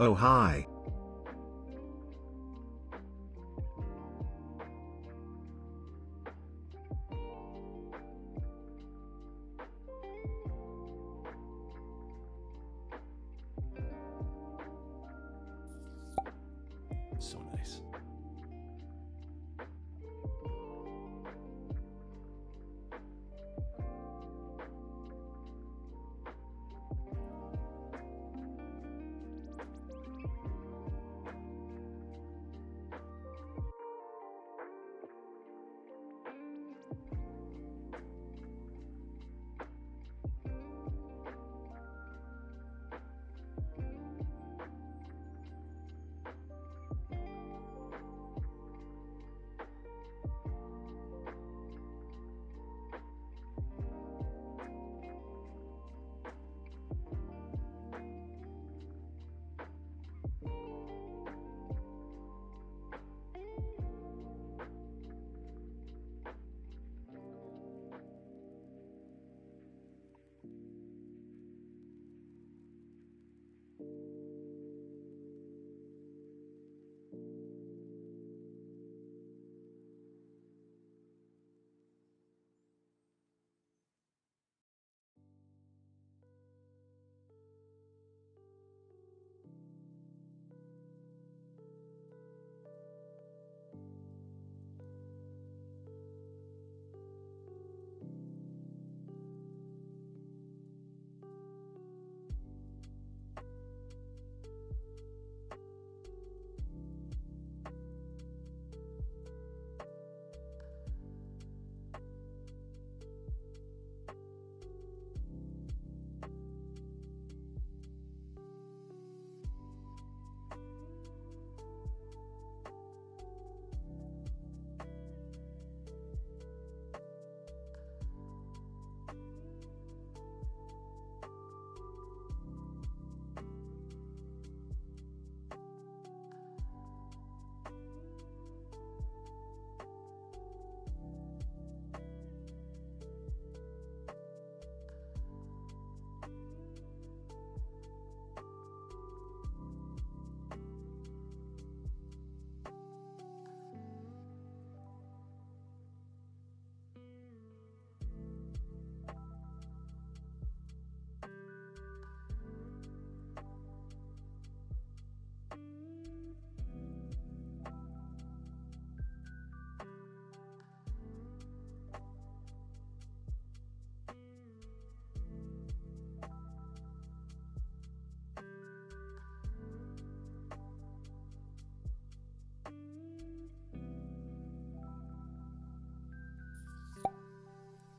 Oh hi. So nice.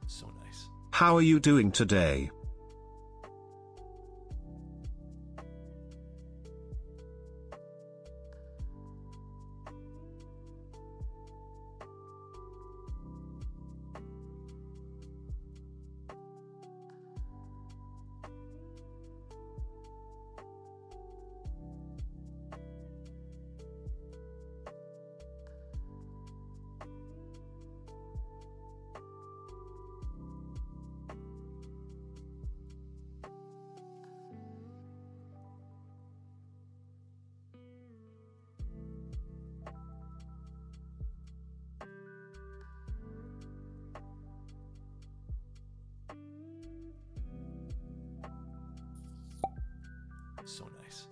So nice. How are you doing today? So nice.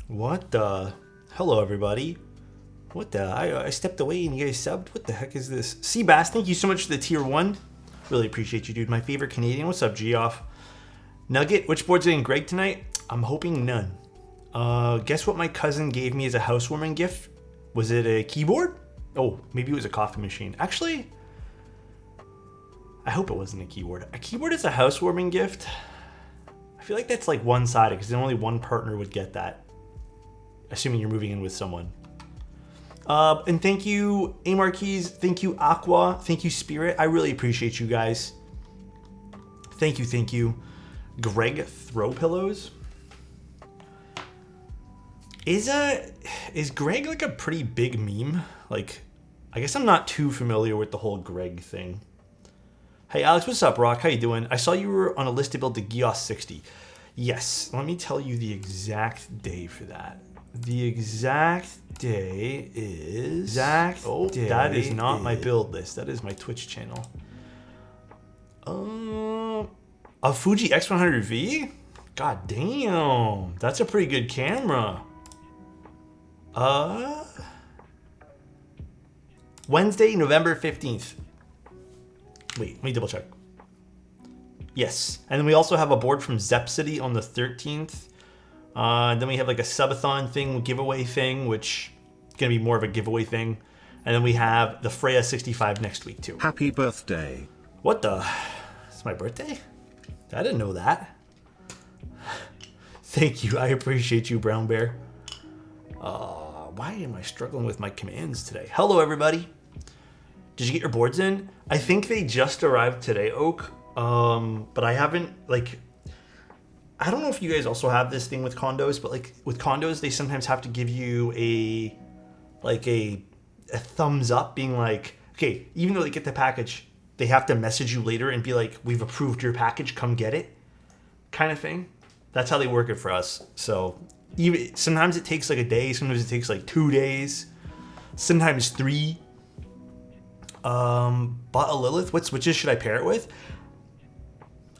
What the? Hello, everybody. What the? I stepped away and you guys subbed? What the heck is this? Seabass, thank you so much for the tier 1. Really appreciate you, dude. My favorite Canadian. What's up, G-Off? Nugget, which board's getting Greg tonight? I'm hoping none. Guess what my cousin gave me as a housewarming gift? Was it a keyboard? Oh, maybe it was a coffee machine. Actually, I hope it wasn't a keyboard. A keyboard is a housewarming gift. I feel like that's like one-sided because only one partner would get that. Assuming you're moving in with someone. And thank you, AMarkeys. Thank you, Aqua. Thank you, Spirit. I really appreciate you guys. Thank you, thank you. Greg Throw Pillows. Is Greg like a pretty big meme? Like, I guess I'm not too familiar with the whole Greg thing. Hey Alex, what's up, Rock? How you doing? I saw you were on a list to build the Arc60. Yes, let me tell you the exact day for that. The exact day is... that is not my build list. That is my Twitch channel. A Fuji X100V? God damn, that's a pretty good camera. Wednesday, November 15th. Wait, let me double check. Yes, and then we also have a board from Zepsity on the 13th. Then we have like a subathon thing, giveaway thing, which is gonna be more of a giveaway thing. And then we have the Freya 65 next week too. Happy birthday. What the? It's my birthday? I didn't know that. Thank you, I appreciate you, Brown Bear. Why am I struggling with my commands today? Hello, everybody. Did you get your boards in? I think they just arrived today, Oak. But I haven't, like, I don't know if you guys also have this thing with condos, but like with condos, they sometimes have to give you a thumbs up being like, okay, even though they get the package, they have to message you later and be like, we've approved your package, come get it, kind of thing. That's how they work it for us. So even sometimes it takes like a day, sometimes it takes like 2 days, sometimes 3. Bought a Lilith. What switches should I pair it with?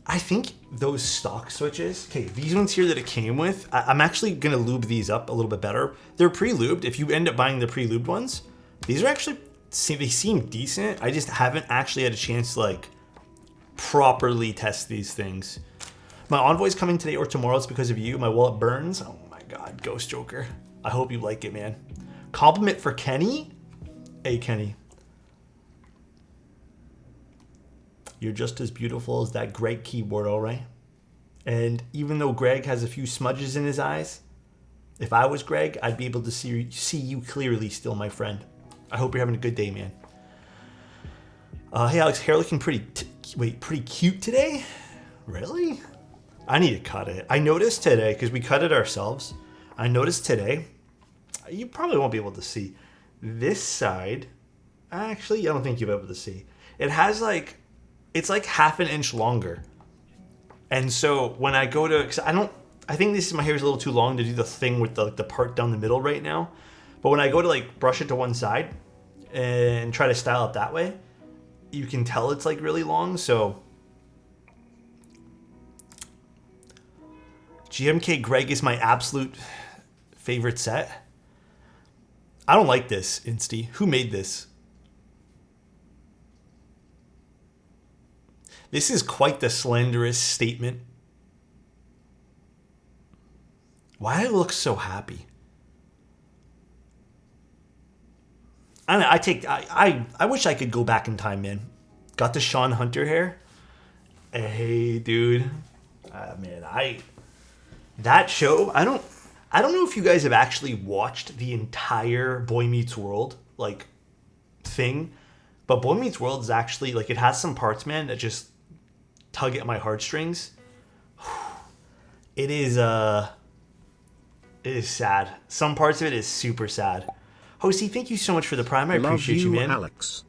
I think those stock switches, okay, these ones here that it came with, I'm actually gonna lube these up a little bit better. They're pre-lubed. If you end up buying the pre-lubed ones, these are actually, they seem decent. I just haven't actually had a chance to like properly test these things. My Envoy's coming today or tomorrow. It's because of you. My wallet burns. Oh my God, Ghost Joker. I hope you like it, man. Compliment for Kenny. Hey, Kenny. You're just as beautiful as that Greg keyboard, all right? And even though Greg has a few smudges in his eyes, if I was Greg, I'd be able to see you clearly still, my friend. I hope you're having a good day, man. Hey, Alex, hair looking pretty cute today? Really? I need to cut it. I noticed today, because we cut it ourselves, I noticed today, you probably won't be able to see, this side, actually, I don't think you'll be able to see. It has like, it's like ½ an inch longer. And so when I go to, because I think my hair is a little too long to do the thing with the part down the middle right now. But when I go to like brush it to one side and try to style it that way, you can tell it's like really long. So GMK Greg is my absolute favorite set. I don't like this, Insty. Who made this? This is quite the slenderous statement. Why do I look so happy? I wish I could go back in time, man. Got the Sean Hunter hair. Hey, dude. Man, that show, I don't know if you guys have actually watched the entire Boy Meets World like thing, but Boy Meets World is actually like, it has some parts, man, that just tug at my heartstrings. It is sad. Some parts of it is super sad. Hosey, thank you so much for the Prime. I appreciate you, man. Alex.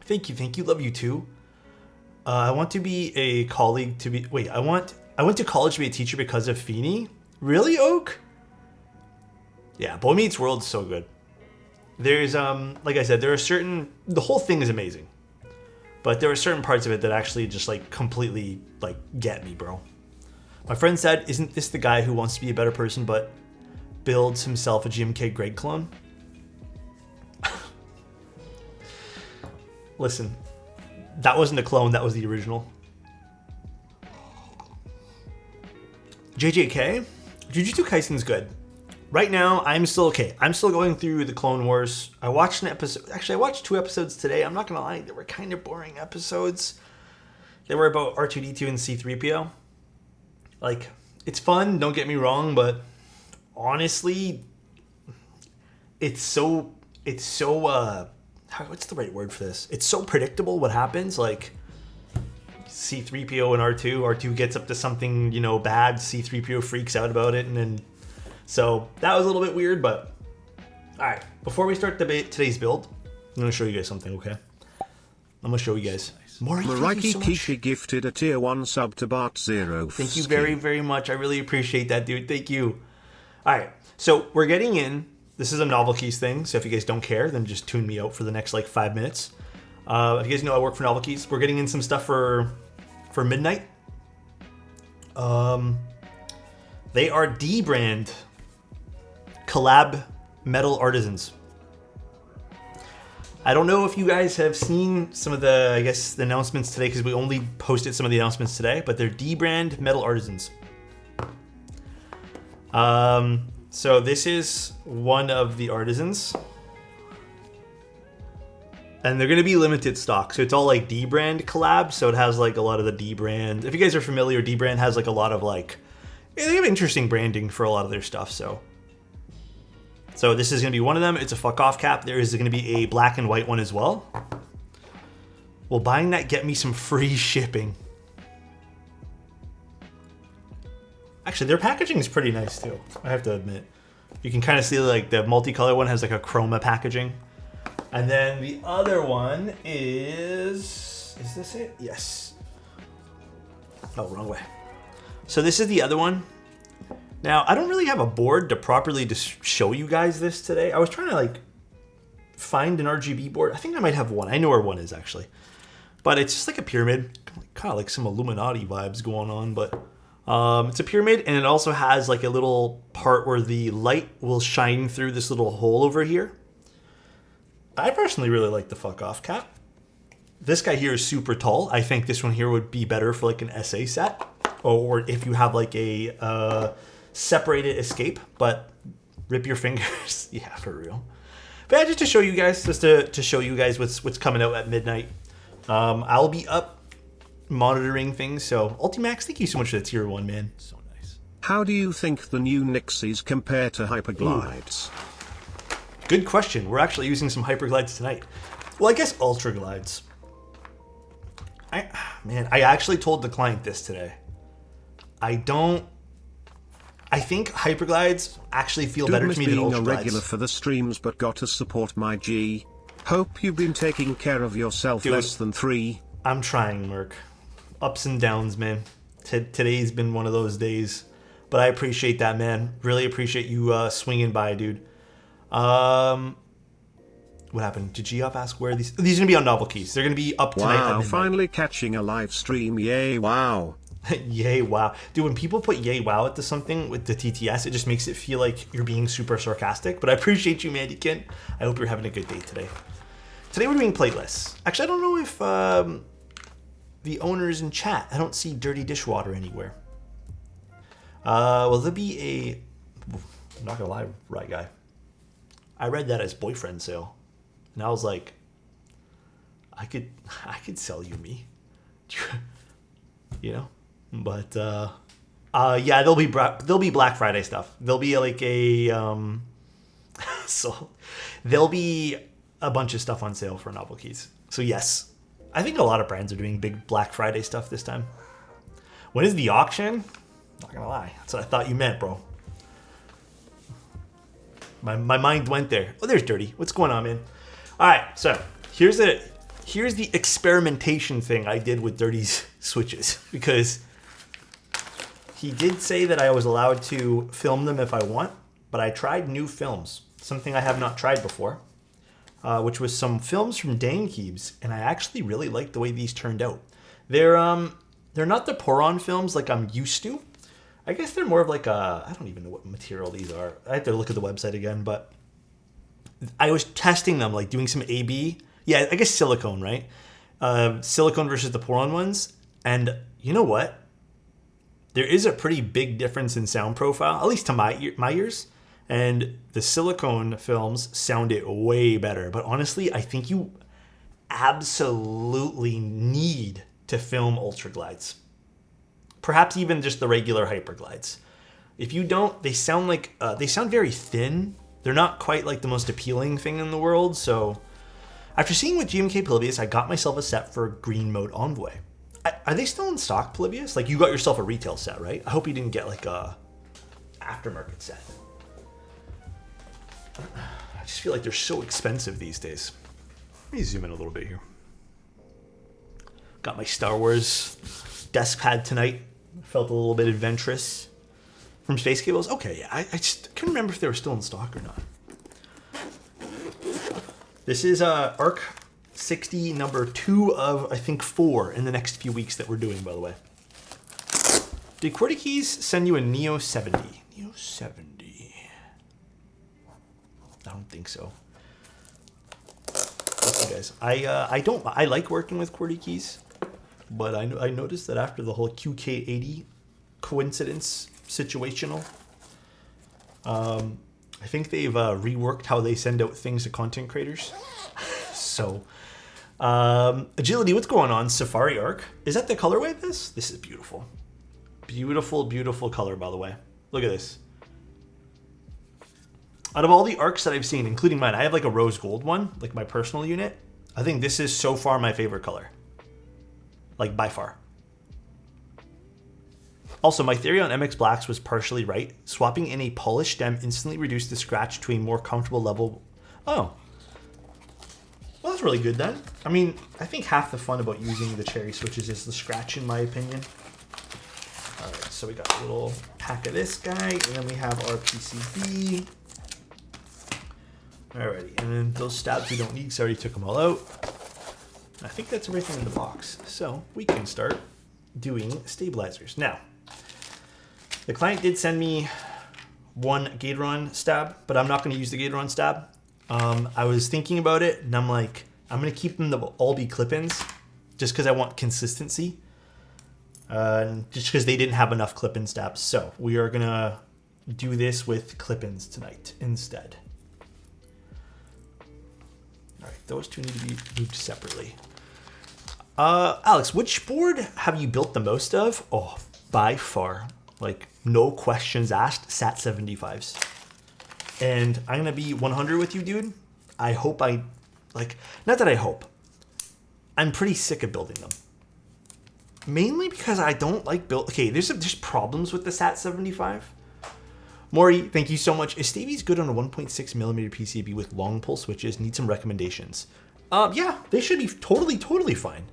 Thank you. Love you too. I want to be a colleague to be. Wait, I went to college to be a teacher because of Feeney. Really, Oak? Yeah, Boy Meets World's so good. There's like I said, the whole thing is amazing. But there are certain parts of it that actually just like completely like get me, bro. My friend said, isn't this the guy who wants to be a better person but builds himself a GMK Greg clone? Listen, that wasn't a clone, that was the original. JJK, Jujutsu Kaisen's good. Right now, I'm still going through the Clone Wars. I watched an episode. Actually, I watched 2 episodes today. I'm not gonna lie, they were kind of boring episodes. They were about R2-D2 and C-3PO. Like, it's fun, don't get me wrong, but honestly, it's so what's the right word for this? It's so predictable what happens. Like, C-3PO and R2 gets up to something, bad. C-3PO freaks out about it, and then so that was a little bit weird, but all right. Before we start today's build, I'm gonna show you guys something, okay? I'm gonna show you guys. Mariki Kishi gifted a tier 1 sub to Bart Zero. Thank you very, very much. I really appreciate that, dude. Thank you. All right, so we're getting in. This is a NovelKeys thing, so if you guys don't care, then just tune me out for the next like 5 minutes. If you guys know I work for NovelKeys, we're getting in some stuff for midnight. They are D brand collab metal artisans. I don't know if you guys have seen some of the, I guess, the announcements today, because we only posted some of the announcements today, but they're D brand metal artisans. So this is one of the artisans. And they're going to be limited stock. So it's all like D brand collab. So it has like a lot of the D brand. If you guys are familiar, D brand has like a lot of like, they have interesting branding for a lot of their stuff. So this is going to be one of them. It's a fuck off cap. There is going to be a black and white one as well. Will buying that get me some free shipping? Actually, their packaging is pretty nice too, I have to admit. You can kind of see like the multicolor one has like a chroma packaging. And then the other one is this it? Yes. Oh, wrong way. So this is the other one. Now, I don't really have a board to properly just show you guys this today. I was trying to like find an RGB board. I think I might have one. I know where one is actually. But it's just like a pyramid. Kind of like some Illuminati vibes going on, but it's a pyramid, and it also has like a little part where the light will shine through this little hole over here. I personally really like the fuck off cap. This guy here is super tall. I think this one here would be better for like an SA set, or if you have like a separated escape, but rip your fingers. Yeah, for real. But yeah, just to show you guys, to show you guys what's coming out at midnight. I'll be up monitoring things. So Ultimax, thank you so much for the tier 1, man. So nice. How do you think the new Nixies compare to Hyperglides? Ooh. Good question. We're actually using some Hyperglides tonight. Well, I guess Ultra Glides. I actually told the client this today. I think Hyperglides actually feel better to me than Ultra Glides. Being a regular for the streams, but got to support my G. Hope you've been taking care of yourself. Dude, less than 3. I'm trying, Merc. Ups and downs, man. Today's been one of those days, but I appreciate that, man. Really appreciate you swinging by, dude. What happened? Did Geoff ask where these are going to be on NovelKeys? They're going to be up tonight. Wow, finally catching a live stream. Yay, wow. Yay, wow. Dude, when people put yay, wow into something with the TTS, it just makes it feel like you're being super sarcastic. But I appreciate you, Mandykin. I hope you're having a good day today. Today we're doing Plateless. Actually, I don't know if the owner's in chat. I don't see Dirty Dishwater anywhere. Will there be a... I'm not going to lie, right guy. I read that as boyfriend sale. And I was like, I could sell you me. You know? But yeah, there'll be Black Friday stuff. There'll be like a so there'll be a bunch of stuff on sale for NovelKeys. So yes, I think a lot of brands are doing big Black Friday stuff this time. When is the auction? Not gonna lie, that's what I thought you meant, bro. My mind went there. Oh, there's Dirty. What's going on, man? All right, so here's the experimentation thing I did with Dirty's switches, because he did say that I was allowed to film them if I want, but I tried new films, something I have not tried before, which was some films from Keys, and I actually really liked the way these turned out. They're not the pour-on films like I'm used to. I guess they're more of like I don't even know what material these are. I have to look at the website again, but I was testing them, like doing some A/B. Yeah, I guess silicone, right? Silicone versus the pour-on ones. And you know what? There is a pretty big difference in sound profile, at least to my ears. And the silicone films sounded way better. But honestly, I think you absolutely need to film Ultra Glides. Perhaps even just the regular Hyperglides. If you don't, they sound like they sound very thin. They're not quite like the most appealing thing in the world. So after seeing with GMK Polybius, I got myself a set for Green Mode Envoy. Are they still in stock, Polybius? Like, you got yourself a retail set, right? I hope you didn't get like a aftermarket set. I just feel like they're so expensive these days. Let me zoom in a little bit here. Got my Star Wars desk pad tonight. Felt a little bit adventurous. From Space Cables? Okay, yeah. I just couldn't remember if they were still in stock or not. This is Arc60 number 2 of, I think, 4 in the next few weeks that we're doing, by the way. Did QWERTY send you a Neo 70? Neo 70. I don't think so. Okay, guys. I like working with QWERTY, but I noticed that after the whole QK80 coincidence situational, I think they've reworked how they send out things to content creators. So, Agility, what's going on? Safari Arc. Is that the colorway of this? This is beautiful. Beautiful, beautiful color, by the way. Look at this. Out of all the arcs that I've seen, including mine, I have like a rose gold one, like my personal unit. I think this is so far my favorite color. Like by far. Also, my theory on MX Blacks was partially right. Swapping in a polished stem instantly reduced the scratch to a more comfortable level. Oh. Well, that's really good then. I mean, I think half the fun about using the cherry switches is the scratch, in my opinion. All right, so we got a little pack of this guy, and then we have our PCB. Alrighty, and then those stabs we don't need because I already took them all out. I think that's everything in the box. So we can start doing stabilizers. Now, the client did send me one Gateron stab, but I'm not going to use the Gateron stab. I was thinking about it, and I'm like, I'm going to keep them to all be clip-ins, just because I want consistency. Just because they didn't have enough clip-in stabs. So we are going to do this with clip-ins tonight instead. All right, those two need to be moved separately. Alex, which board have you built the most of? Oh, by far, like no questions asked, SAT 75s. And I'm going to be 100 with you, dude. I hope not that I hope. I'm pretty sick of building them. Mainly because I don't like build. Okay, there's problems with the SAT 75. Maury, thank you so much. Is Stavies good on a 1.6mm PCB with long pull switches? Need some recommendations. Yeah, they should be totally fine.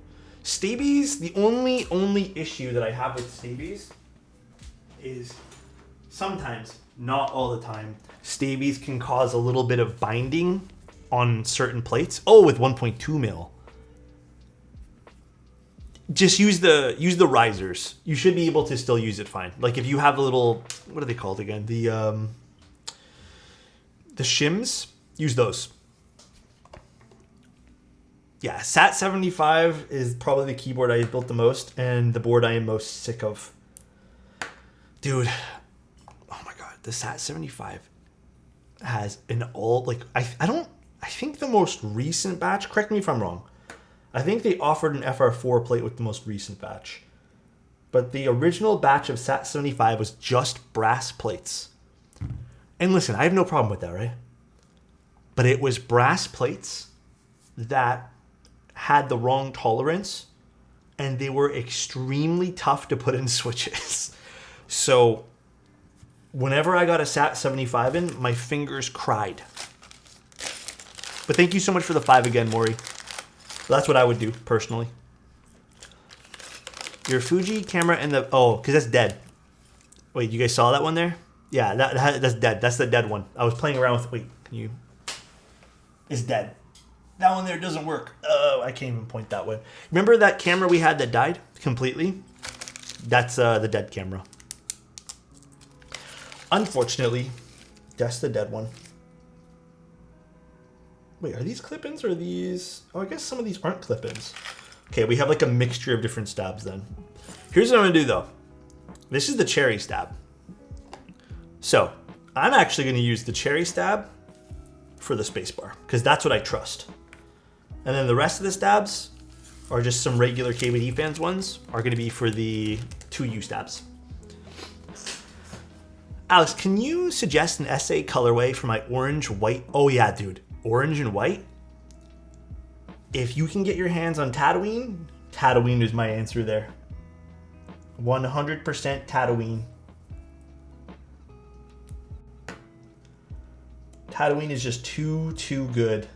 Stavies, the only issue that I have with Stavies is sometimes, not all the time, Stavies can cause a little bit of binding on certain plates. Oh, with 1.2 mil. Just use the risers. You should be able to still use it fine. Like if you have a little, what are they called again? The shims, use those. Yeah, SAT 75 is probably the keyboard I built the most and the board I am most sick of. Dude, oh my god, the SAT 75 has an all, like, I think the most recent batch, correct me if I'm wrong, I think they offered an FR4 plate with the most recent batch. But the original batch of SAT 75 was just brass plates. And listen, I have no problem with that, right? But it was brass plates that had the wrong tolerance, and they were extremely tough to put in switches. So whenever I got a SAT 75 in, my fingers cried. But thank you so much for the 5 again, Maury. That's what I would do, personally. Your Fuji camera and the... Oh, because that's dead. Wait, you guys saw that one there? Yeah, that's dead. That's the dead one. I was playing around with... Wait, can you... It's dead. That one there doesn't work. Oh, I can't even point that way. Remember that camera we had that died completely? That's the dead camera. Unfortunately, that's the dead one. Wait, are these clip-ins or are these... Oh, I guess some of these aren't clip-ins. Okay, we have like a mixture of different stabs then. Here's what I'm going to do though. This is the cherry stab. So, I'm actually going to use the cherry stab for the spacebar because that's what I trust. And then the rest of the stabs are just some regular KVD fans ones are going to be for the 2U stabs. Alex, can you suggest an SA colorway for my orange, white? Oh yeah, dude. Orange and white. If you can get your hands on Tatooine, Tatooine is my answer there. 100% Tatooine. Tatooine is just too good.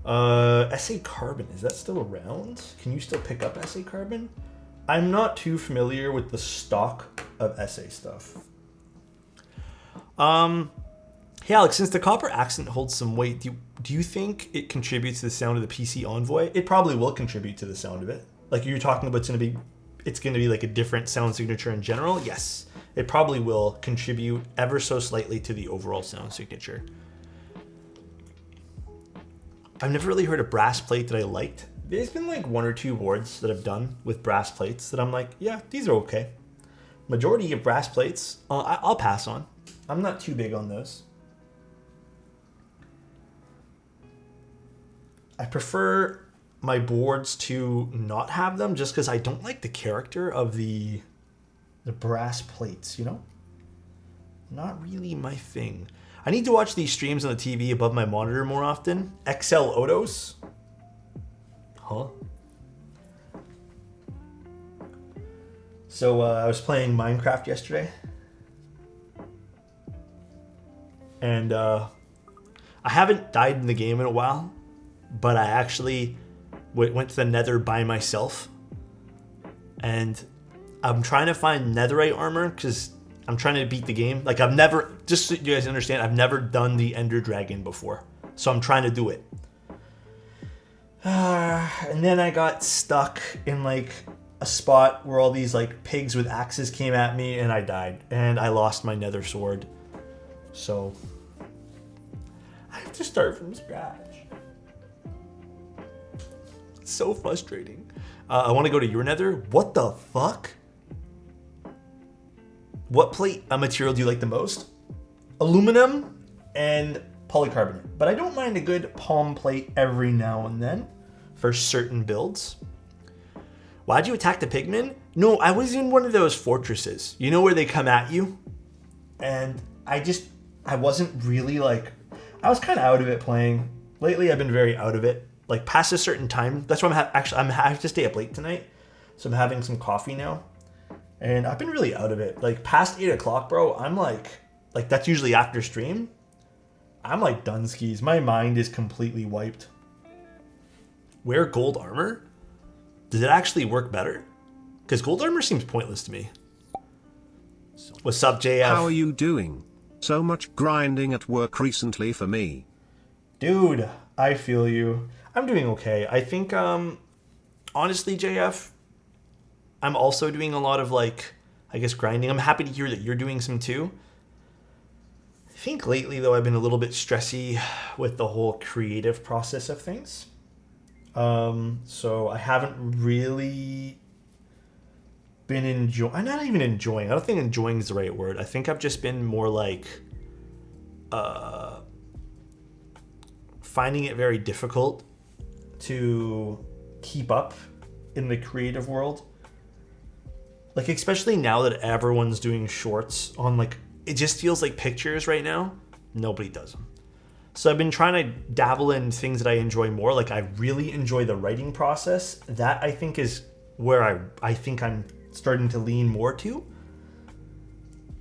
SA Carbon, is that still around? Can you still pick up SA Carbon? I'm not too familiar with the stock of SA stuff. Hey Alex, since the copper accent holds some weight, do you think it contributes to the sound of the PC Envoy? It probably will contribute to the sound of it. Like you're talking about, it's going to be like a different sound signature in general. Yes, it probably will contribute ever so slightly to the overall sound signature. I've never really heard a brass plate that I liked. There's been like 1 or 2 boards that I've done with brass plates that I'm like, yeah, these are okay. Majority of brass plates, I'll pass on. I'm not too big on those. I prefer my boards to not have them just because I don't like the character of the brass plates, you know? Not really my thing. I need to watch these streams on the TV above my monitor more often. XL Odos? Huh? So I was playing Minecraft yesterday. And I haven't died in the game in a while, but I actually went to the nether by myself. And I'm trying to find netherite armor because I'm trying to beat the game. Like I've never, just so you guys understand, I've never done the Ender Dragon before. So I'm trying to do it. And then I got stuck in like a spot where all these like pigs with axes came at me and I died. And I lost my nether sword. So I have to start from scratch. It's so frustrating. I want to go to your nether. What the fuck? What plate material do you like the most? Aluminum and polycarbonate. But I don't mind a good palm plate every now and then for certain builds. Why'd you attack the pigmen? No, I was in one of those fortresses. You know where they come at you? And I wasn't really like, I was kind of out of it playing. Lately, I've been very out of it. Like past a certain time. That's why I have to stay up late tonight. So I'm having some coffee now. And I've been really out of it. Like past 8 o'clock, bro, I'm like that's usually after stream. I'm like done skis. My mind is completely wiped. Wear gold armor? Does it actually work better? Because gold armor seems pointless to me. What's up, JF? How are you doing? So much grinding at work recently for me. Dude, I feel you. I'm doing okay. I think, honestly, JF, I'm also doing a lot of like, I guess, grinding. I'm happy to hear that you're doing some too. I think lately, though, I've been a little bit stressy with the whole creative process of things. So I haven't really been enjoying. I'm not even enjoying. I don't think enjoying is the right word. I think I've just been more like finding it very difficult to keep up in the creative world. Like, especially now that everyone's doing shorts on, like, it just feels like pictures right now. Nobody does them. So I've been trying to dabble in things that I enjoy more. Like, I really enjoy the writing process. That, I think, is where I think I'm starting to lean more to.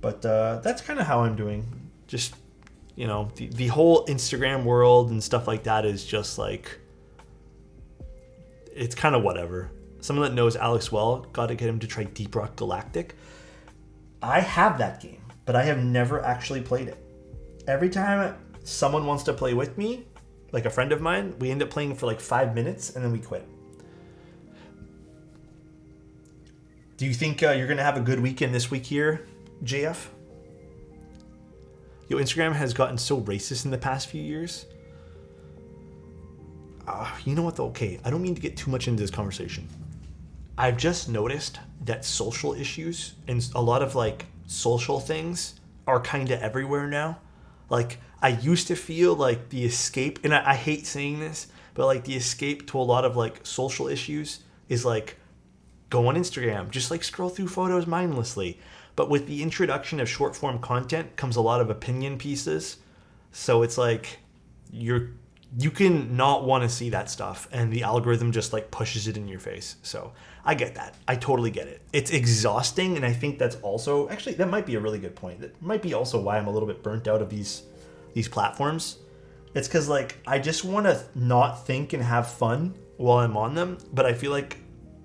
But that's kind of how I'm doing. Just, you know, the whole Instagram world and stuff like that is just, like, it's kind of whatever. Someone that knows Alex well, got to get him to try Deep Rock Galactic. I have that game, but I have never actually played it. Every time someone wants to play with me, like a friend of mine, we end up playing for like 5 minutes and then we quit. Do you think you're going to have a good weekend this week here, JF? Yo, Instagram has gotten so racist in the past few years. You know what though? Okay, I don't mean to get too much into this conversation. I've just noticed that social issues and a lot of like social things are kind of everywhere now. Like I used to feel like the escape, and I hate saying this, but like the escape to a lot of like social issues is like go on Instagram, just like scroll through photos mindlessly. But with the introduction of short form content comes a lot of opinion pieces. So it's like you can not want to see that stuff, and the algorithm just like pushes it in your face. So I get that. I totally get it. It's exhausting, and I think that's also, actually, that might be a really good point. That might be also why I'm a little bit burnt out of these platforms. It's because like I just want to not think and have fun while I'm on them, but I feel like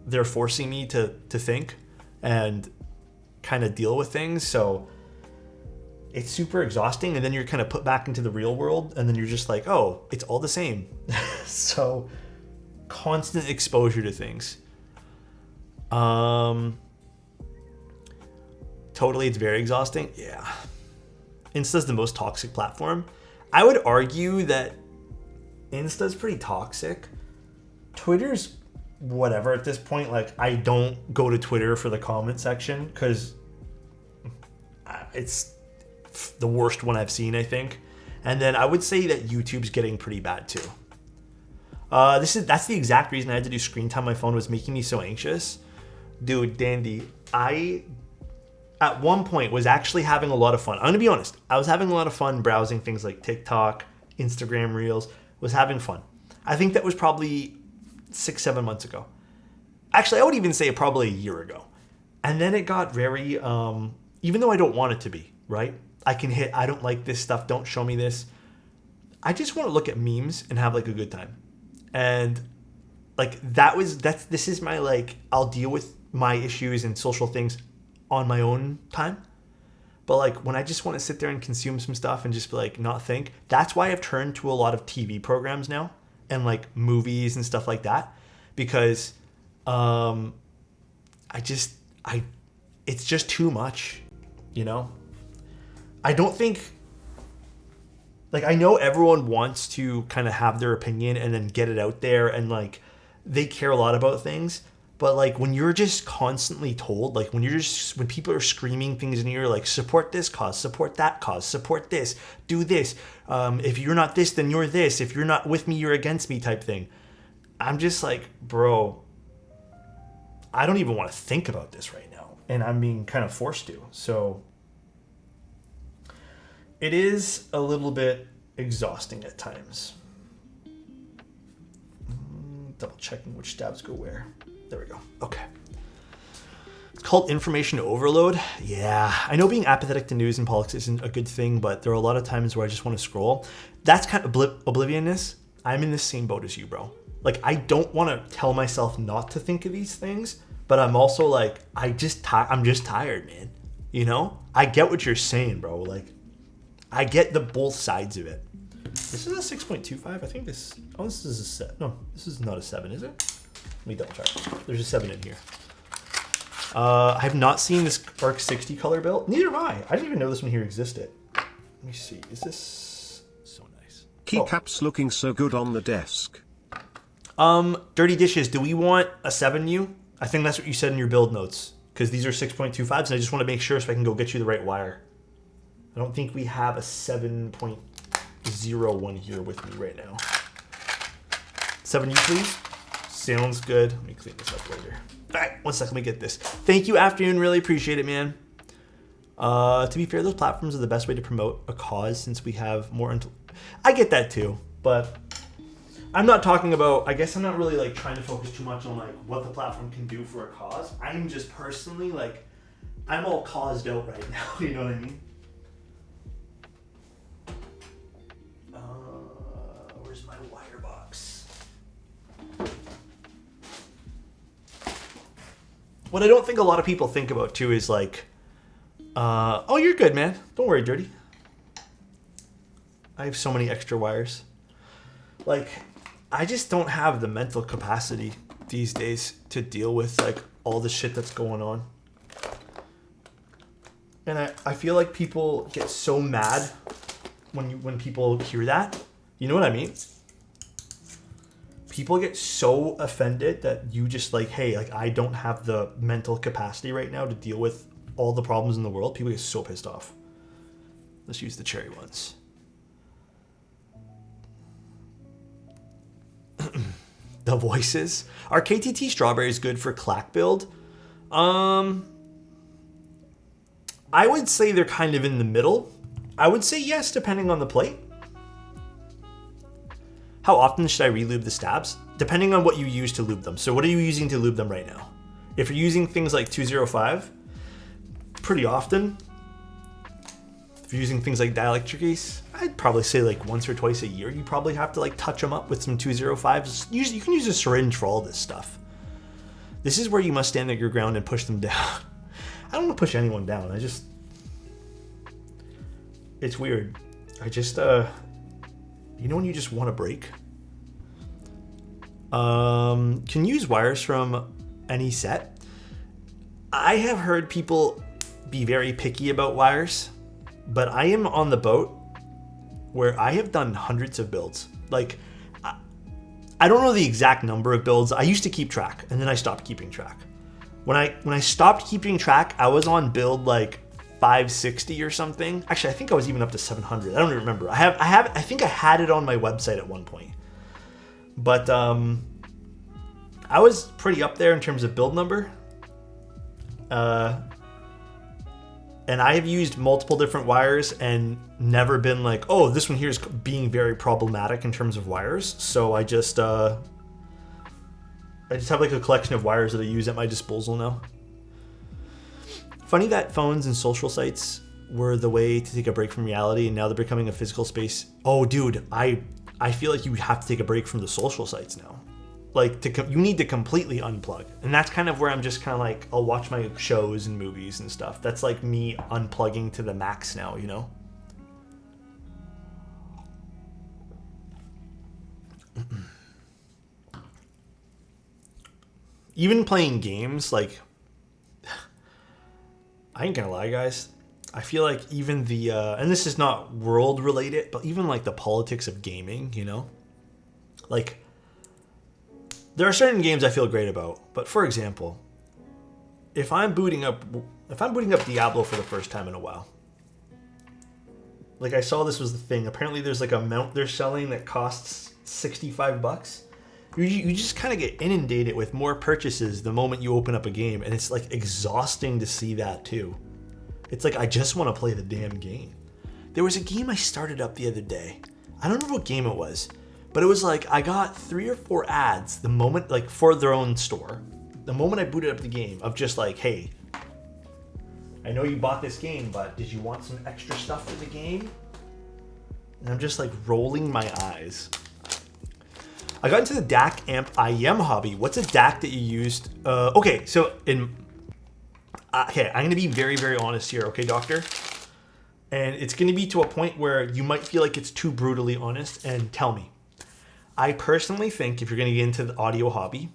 they're forcing me to think and kind of deal with things. So it's super exhausting, and then you're kind of put back into the real world, and then you're just like, oh, it's all the same. So constant exposure to things. Totally, it's very exhausting. Yeah. Insta's the most toxic platform. I would argue that Insta's pretty toxic. Twitter's whatever at this point. Like, I don't go to Twitter for the comment section because it's the worst one I've seen, I think. And then I would say that YouTube's getting pretty bad too. That's the exact reason I had to do screen time on my phone, was making me so anxious. Dude, Dandy, I at one point was actually having a lot of fun. I'm gonna be honest. I was having a lot of fun browsing things like TikTok, Instagram Reels, was having fun. I think that was probably 6-7 months ago. Actually, I would even say probably a year ago. And then it got very, even though I don't want it to be, right? I can hit, I don't like this stuff, don't show me this. I just want to look at memes and have like a good time. And like this is my like, I'll deal with my issues and social things on my own time. But like when I just want to sit there and consume some stuff and just like not think, that's why I've turned to a lot of TV programs now and like movies and stuff like that, because it's just too much, you know? I don't think, like, I know everyone wants to kind of have their opinion and then get it out there, and like they care a lot about things. But like when you're just constantly told, like when people are screaming things in your ear, like support this cause, support that cause, support this, do this. If you're not this, then you're this. If you're not with me, you're against me type thing. I'm just like, bro, I don't even want to think about this right now. And I'm being kind of forced to. So it is a little bit exhausting at times. Double checking which stabs go where. There we go. Okay. It's called information overload. Yeah, I know being apathetic to news and politics isn't a good thing, but there are a lot of times where I just want to scroll. That's kind of oblivionness. I'm in the same boat as you, bro. Like, I don't want to tell myself not to think of these things, but I'm also like, I'm just tired, man. You know? I get what you're saying, bro. Like, I get the both sides of it. This is a 6.25. I think this is a set. No, this is not a 7, is it? Let me double check. There's a 7 in here. I have not seen this Arc60 color build. Neither have I. I didn't even know this one here existed. Let me see. Is this so nice? Keycap's looking so good on the desk. Dirty Dishes. Do we want a 7U? I think that's what you said in your build notes, because these are 6.25s, and I just want to make sure so I can go get you the right wire. I don't think we have a 7.01 here with me right now. 7U, please. Sounds good. Let me clean this up later. All right, 1 second, let me get this. Thank you, Afternoon. Really appreciate it, man. To be fair, those platforms are the best way to promote a cause since we have more. I get that too, but I'm not talking about. I guess I'm not really like trying to focus too much on like what the platform can do for a cause. I'm just personally like, I'm all caused out right now. You know what I mean? Where's my wire box? What I don't think a lot of people think about too is like, oh, you're good, man. Don't worry, Dirty. I have so many extra wires. Like, I just don't have the mental capacity these days to deal with like all the shit that's going on. And I feel like people get so mad when people hear that. You know what I mean? People get so offended that you just like, hey, like I don't have the mental capacity right now to deal with all the problems in the world. People get so pissed off. Let's use the cherry ones. The voices. Are KTT strawberries good for clack build? I would say they're kind of in the middle. I would say yes, depending on the plate. How often should I relube the stabs? Depending on what you use to lube them. So what are you using to lube them right now? If you're using things like 205, pretty often. If you're using things like dielectric, I'd probably say like once or twice a year, you probably have to like touch them up with some 205s. You can use a syringe for all this stuff. This is where you must stand your ground and push them down. I don't want to push anyone down. It's weird. You know when you just want to break? Can use wires from any set. I have heard people be very picky about wires, but I am on the boat where I have done hundreds of builds. Like, I don't know the exact number of builds. I used to keep track, and then I stopped keeping track. When I stopped keeping track, I was on build like 560 or something. Actually, I think I was even up to 700. I don't even remember. I think I had it on my website at one point. But I was pretty up there in terms of build number. And I have used multiple different wires and never been like, oh, this one here is being very problematic in terms of wires. So I just have like a collection of wires that I use at my disposal now. Funny that phones and social sites were the way to take a break from reality, and now they're becoming a physical space. Oh, dude, I feel like you have to take a break from the social sites now. Like, you need to completely unplug. And that's kind of where I'm just kind of like, I'll watch my shows and movies and stuff. That's like me unplugging to the max now, you know? Even playing games, like, I ain't gonna lie, guys. I feel like even the, and this is not world related, but even like the politics of gaming, you know? Like, there are certain games I feel great about, but for example, if I'm booting up Diablo for the first time in a while, like I saw this was the thing. Apparently, there's like a mount they're selling that costs $65. You just kind of get inundated with more purchases the moment you open up a game, and it's like exhausting to see that too. It's like I just want to play the damn game. There was a game I started up the other day. I don't know what game it was. But it was like, I got 3 or 4 ads the moment, like for their own store, the moment I booted up the game of just like, hey, I know you bought this game, but did you want some extra stuff for the game? And I'm just like rolling my eyes. I got into the DAC amp IEM hobby. What's a DAC that you used? Okay, so I'm going to be very, very honest here, okay, doctor? And it's going to be to a point where you might feel like it's too brutally honest, and tell me. I personally think if you're going to get into the audio hobby,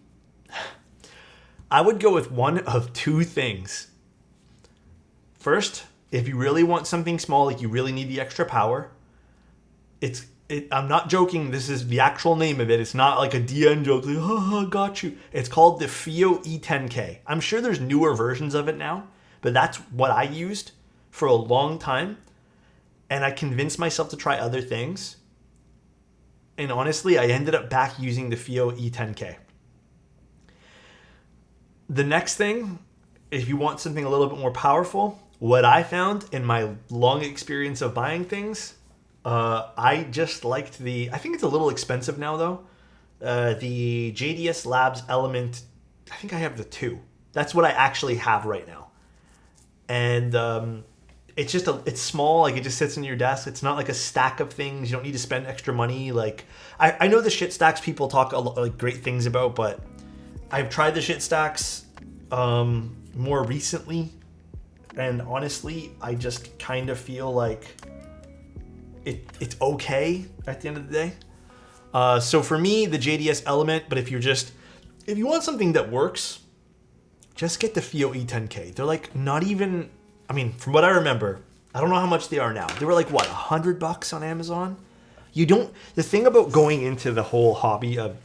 I would go with one of 2 things. First, if you really want something small, like you really need the extra power, I'm not joking, this is the actual name of it. It's not like a DN joke, like, haha, got you. It's called the FIO E10K. I'm sure there's newer versions of it now, but that's what I used for a long time. And I convinced myself to try other things. And honestly, I ended up back using the FIO E10K. The next thing, if you want something a little bit more powerful, what I found in my long experience of buying things, I just liked I think it's a little expensive now though, the JDS Labs Element, I think I have the 2. That's what I actually have right now. And it's just it's small, like it just sits in your desk. It's not like a stack of things. You don't need to spend extra money. Like I know the shit stacks people talk like great things about, but I've tried the shit stacks more recently, and honestly, I just kind of feel like it's okay at the end of the day. So for me, the JDS Element, but if you want something that works, just get the FIO E10K. They're like not even, I mean, from what I remember, I don't know how much they are now. They were like, what, $100 on Amazon? The thing about going into the whole hobby of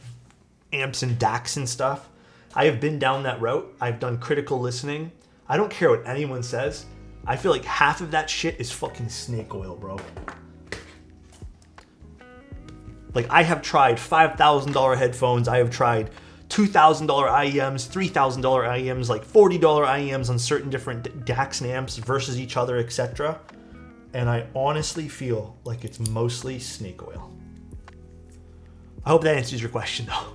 amps and DACs and stuff, I have been down that route. I've done critical listening. I don't care what anyone says. I feel like half of that shit is fucking snake oil, bro. Like, I have tried $5,000 headphones. I have tried $2,000 IEMs, $3,000 IEMs, like $40 IEMs on certain different DACs and amps versus each other, etc. And I honestly feel like it's mostly snake oil. I hope that answers your question, though.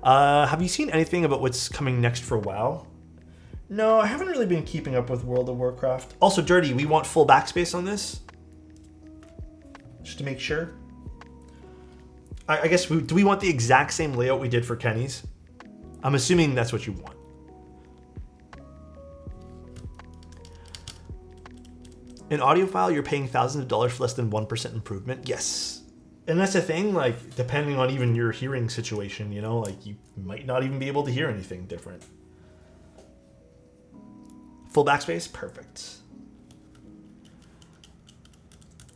Have you seen anything about what's coming next for WoW? No, I haven't really been keeping up with World of Warcraft. Also, Dirty, we want full backspace on this? Just to make sure. I guess, do we want the exact same layout we did for Kenny's? I'm assuming that's what you want. In audiophile, you're paying thousands of dollars for less than 1% improvement? Yes. And that's the thing, like, depending on even your hearing situation, you know, like, you might not even be able to hear anything different. Full backspace? Perfect.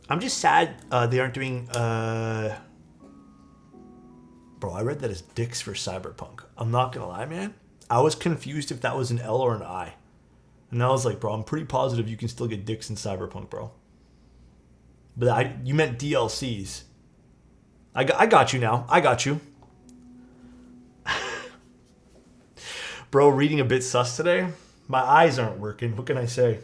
I'm just sad they aren't doing... Bro, I read that as dicks for Cyberpunk. I'm not gonna lie, man. I was confused if that was an L or an I. And I was like, bro, I'm pretty positive you can still get dicks in Cyberpunk, bro. But you meant DLCs. I got you now. I got you. Bro, reading a bit sus today. My eyes aren't working. What can I say?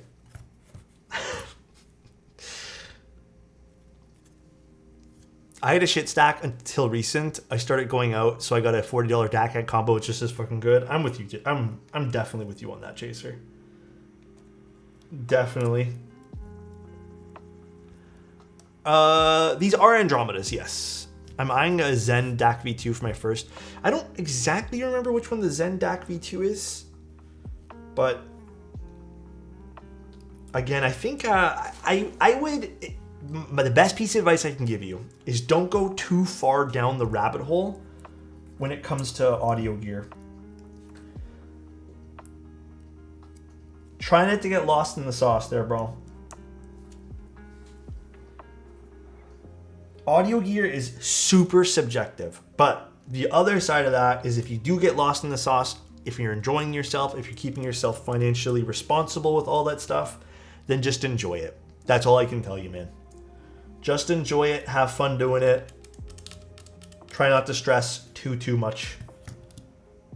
I had a shit stack until recent. I started going out, so I got a $40 DAC combo. It's just as fucking good. I'm with you. I'm definitely with you on that, Chaser. Definitely. These are Andromedas, yes. I'm eyeing a Zen DAC V2 for my first. I don't exactly remember which one the Zen DAC V2 is, but again, I think I would. But the best piece of advice I can give you is don't go too far down the rabbit hole when it comes to audio gear. Try not to get lost in the sauce there, bro. Audio gear is super subjective, but the other side of that is if you do get lost in the sauce, if you're enjoying yourself, if you're keeping yourself financially responsible with all that stuff, then just enjoy it. That's all I can tell you, man. Just enjoy it, have fun doing it. Try not to stress too much.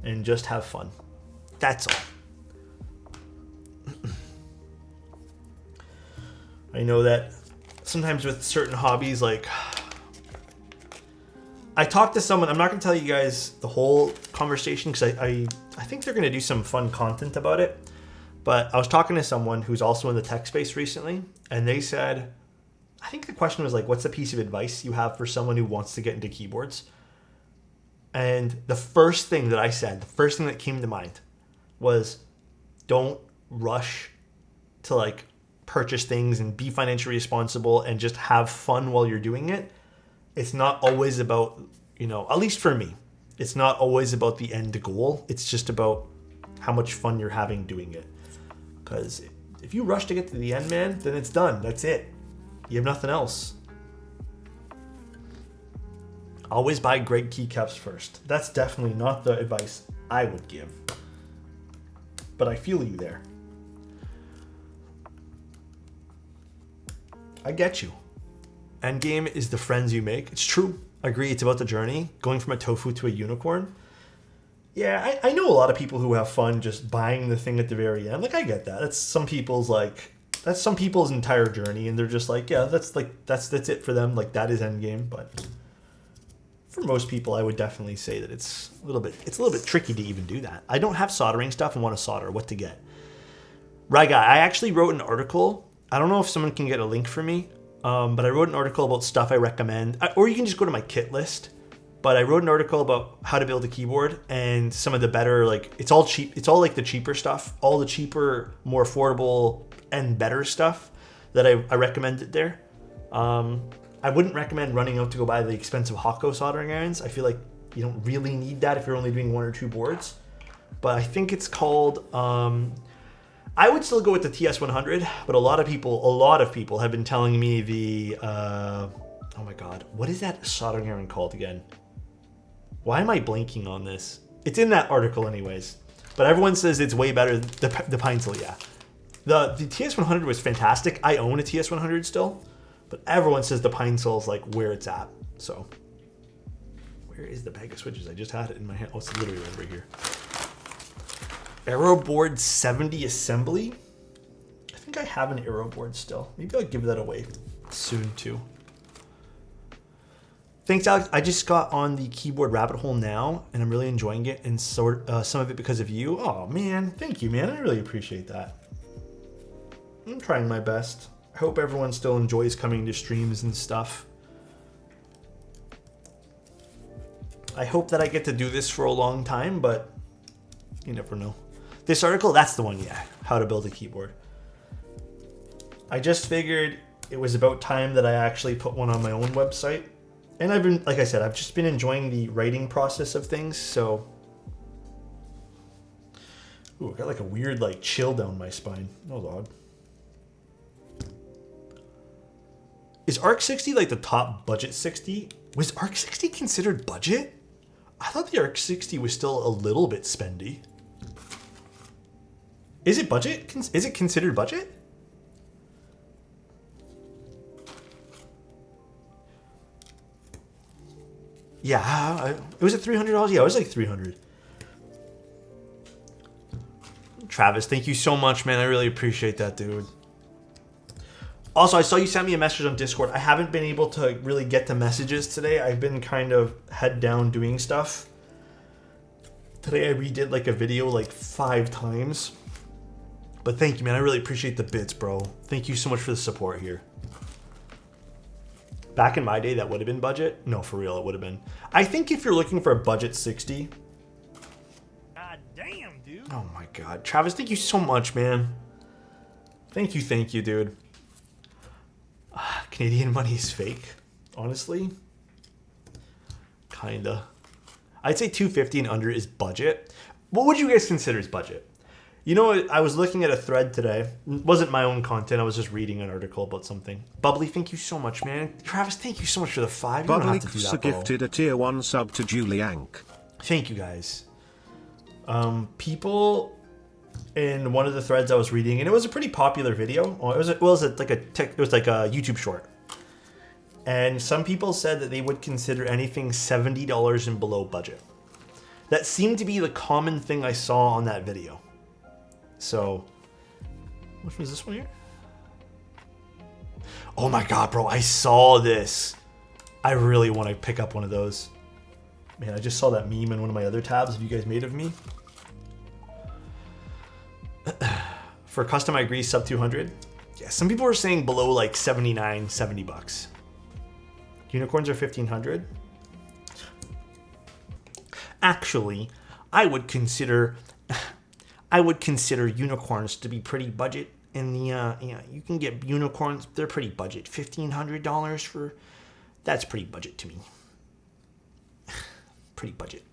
And just have fun. That's all. I know that sometimes with certain hobbies, like... I talked to someone, I'm not going to tell you guys the whole conversation because I think they're going to do some fun content about it. But I was talking to someone who's also in the tech space recently, and they said... I think the question was like, what's the piece of advice you have for someone who wants to get into keyboards? And the first thing that I said, the first thing that came to mind was don't rush to like purchase things and be financially responsible and just have fun while you're doing it. It's not always about, you know, at least for me, it's not always about the end goal. It's just about how much fun you're having doing it. Because if you rush to get to the end, man, then it's done. That's it. You have nothing else. Always buy Greg keycaps first. That's definitely not the advice I would give. But I feel you there. I get you. Endgame is the friends you make. It's true. I agree. It's about the journey. Going from a tofu to a unicorn. Yeah, I know a lot of people who have fun just buying the thing at the very end. Like, I get that. That's some people's entire journey, and they're just like, yeah, that's it for them. Like, that is endgame. But for most people, I would definitely say that it's a little bit tricky to even do that. I don't have soldering stuff and want to solder. What to get? Right, guy. I actually wrote an article. I don't know if someone can get a link for me, but I wrote an article about stuff I recommend, or you can just go to my kit list. But I wrote an article about how to build a keyboard and some of the better, like, it's all cheap. It's all like the cheaper stuff, all the cheaper, more affordable and better stuff that I recommended there. I wouldn't recommend running out to go buy the expensive Hotco soldering irons. I feel like you don't really need that if you're only doing 1 or 2 boards. But I think it's called, I would still go with the TS100, but a lot of people have been telling me the, oh my God, what is that soldering iron called again? Why am I blanking on this? It's in that article anyways. But everyone says it's way better. The Pine Sol, yeah. The TS100 was fantastic. I own a TS100 still. But everyone says the Pine Sol is like where it's at. So, where is the bag of switches? I just had it in my hand. Oh, it's literally over here. Aeroboard 70 assembly. I think I have an Aeroboard still. Maybe I'll give that away soon too. Thanks, Alex. I just got on the keyboard rabbit hole now, and I'm really enjoying it, and some of it because of you. Oh, man. Thank you, man. I really appreciate that. I'm trying my best. I hope everyone still enjoys coming to streams and stuff. I hope that I get to do this for a long time, but you never know. This article, that's the one, yeah. How to build a keyboard. I just figured it was about time that I actually put one on my own website. And I've been, like I said, I've just been enjoying the writing process of things, so. Ooh, I got like a weird like chill down my spine. That was odd. Is Arc60 like the top budget 60? Was Arc60 considered budget? I thought the Arc60 was still a little bit spendy. Is it budget? Is it considered budget? Yeah, it was at $300. Yeah, it was like $300. Travis, thank you so much, man. I really appreciate that, dude. Also, I saw you sent me a message on Discord. I haven't been able to really get to messages today. I've been kind of head down doing stuff. Today I redid like a video like 5 times. But thank you, man. I really appreciate the bits, bro. Thank you so much for the support here. Back in my day, that would have been budget. No, for real, it would have been. I think if you're looking for a budget 60. God damn, dude. Oh my God. Travis, thank you so much, man. Thank you, dude. Canadian money is fake, honestly. Kinda. I'd say 250 and under is budget. What would you guys consider as budget? You know what? I was looking at a thread today. It wasn't my own content. I was just reading an article about something. Bubbly, thank you so much, man. Travis, thank you so much for the 5. You don't have to do that, bro. Gifted a tier 1 sub to Juliank. Thank you, guys. People in one of the threads I was reading, and it was a pretty popular video. It was like a YouTube short. And some people said that they would consider anything $70 and below budget. That seemed to be the common thing I saw on that video. So, which was this one here? Oh my God, bro, I saw this. I really want to pick up one of those. Man, I just saw that meme in one of my other tabs you guys made of me. For custom, I agree, sub 200. Yeah, some people were saying below like 79, 70 bucks. Unicorns are 1,500. Actually, I would consider unicorns to be pretty budget. And you can get unicorns. They're pretty budget. $1,500 for, that's pretty budget to me. Pretty budget.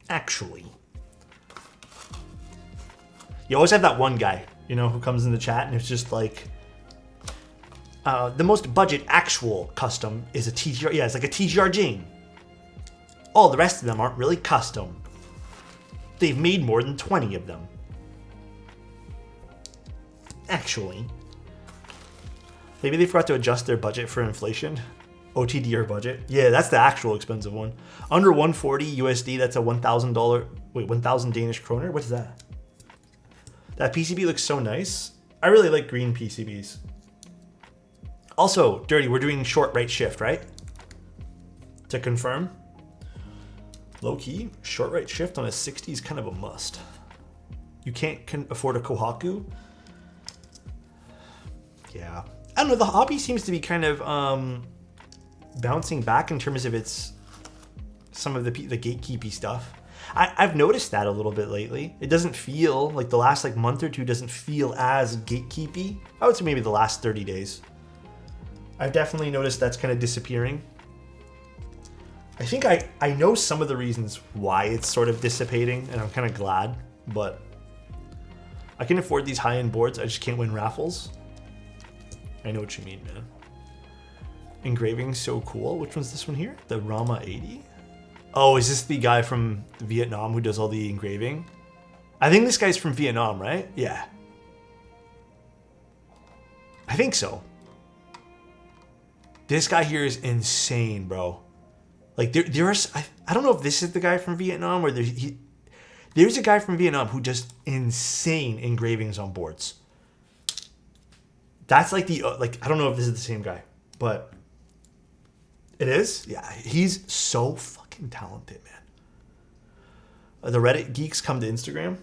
Actually, you always have that one guy, you know, who comes in the chat and it's just like, the most budget actual custom is a TGR. Yeah, it's like a TGR Jane. All the rest of them aren't really custom. They've made more than 20 of them. Actually. Maybe they forgot to adjust their budget for inflation. OTDR budget. Yeah, that's the actual expensive one. Under 140 USD, that's a $1,000. Wait, 1,000 Danish kroner? What is that? That PCB looks so nice. I really like green PCBs. Also, Dirty, we're doing short right shift, right? To confirm. Low key, short right shift on a 60 is kind of a must. You can't afford a Kohaku. Yeah. I don't know, the hobby seems to be kind of bouncing back in terms of its some of the gatekeepy stuff. I've noticed that a little bit lately. It doesn't feel like the last like month or two doesn't feel as gatekeepy. I would say maybe the last 30 days. I've definitely noticed that's kind of disappearing. I think I know some of the reasons why it's sort of dissipating, and I'm kind of glad, but I can afford these high-end boards. I just can't win raffles. I know what you mean, man. Engraving's so cool. Which one's this one here? The Rama 80? Oh, is this the guy from Vietnam who does all the engraving? I think this guy's from Vietnam, right? Yeah. I think so. This guy here is insane, bro. Like there's, I don't know if this is the guy from Vietnam or there's a guy from Vietnam who does insane engravings on boards. That's like I don't know if this is the same guy, but It is? Yeah, he's so fucking talented, man. The Reddit geeks come to Instagram.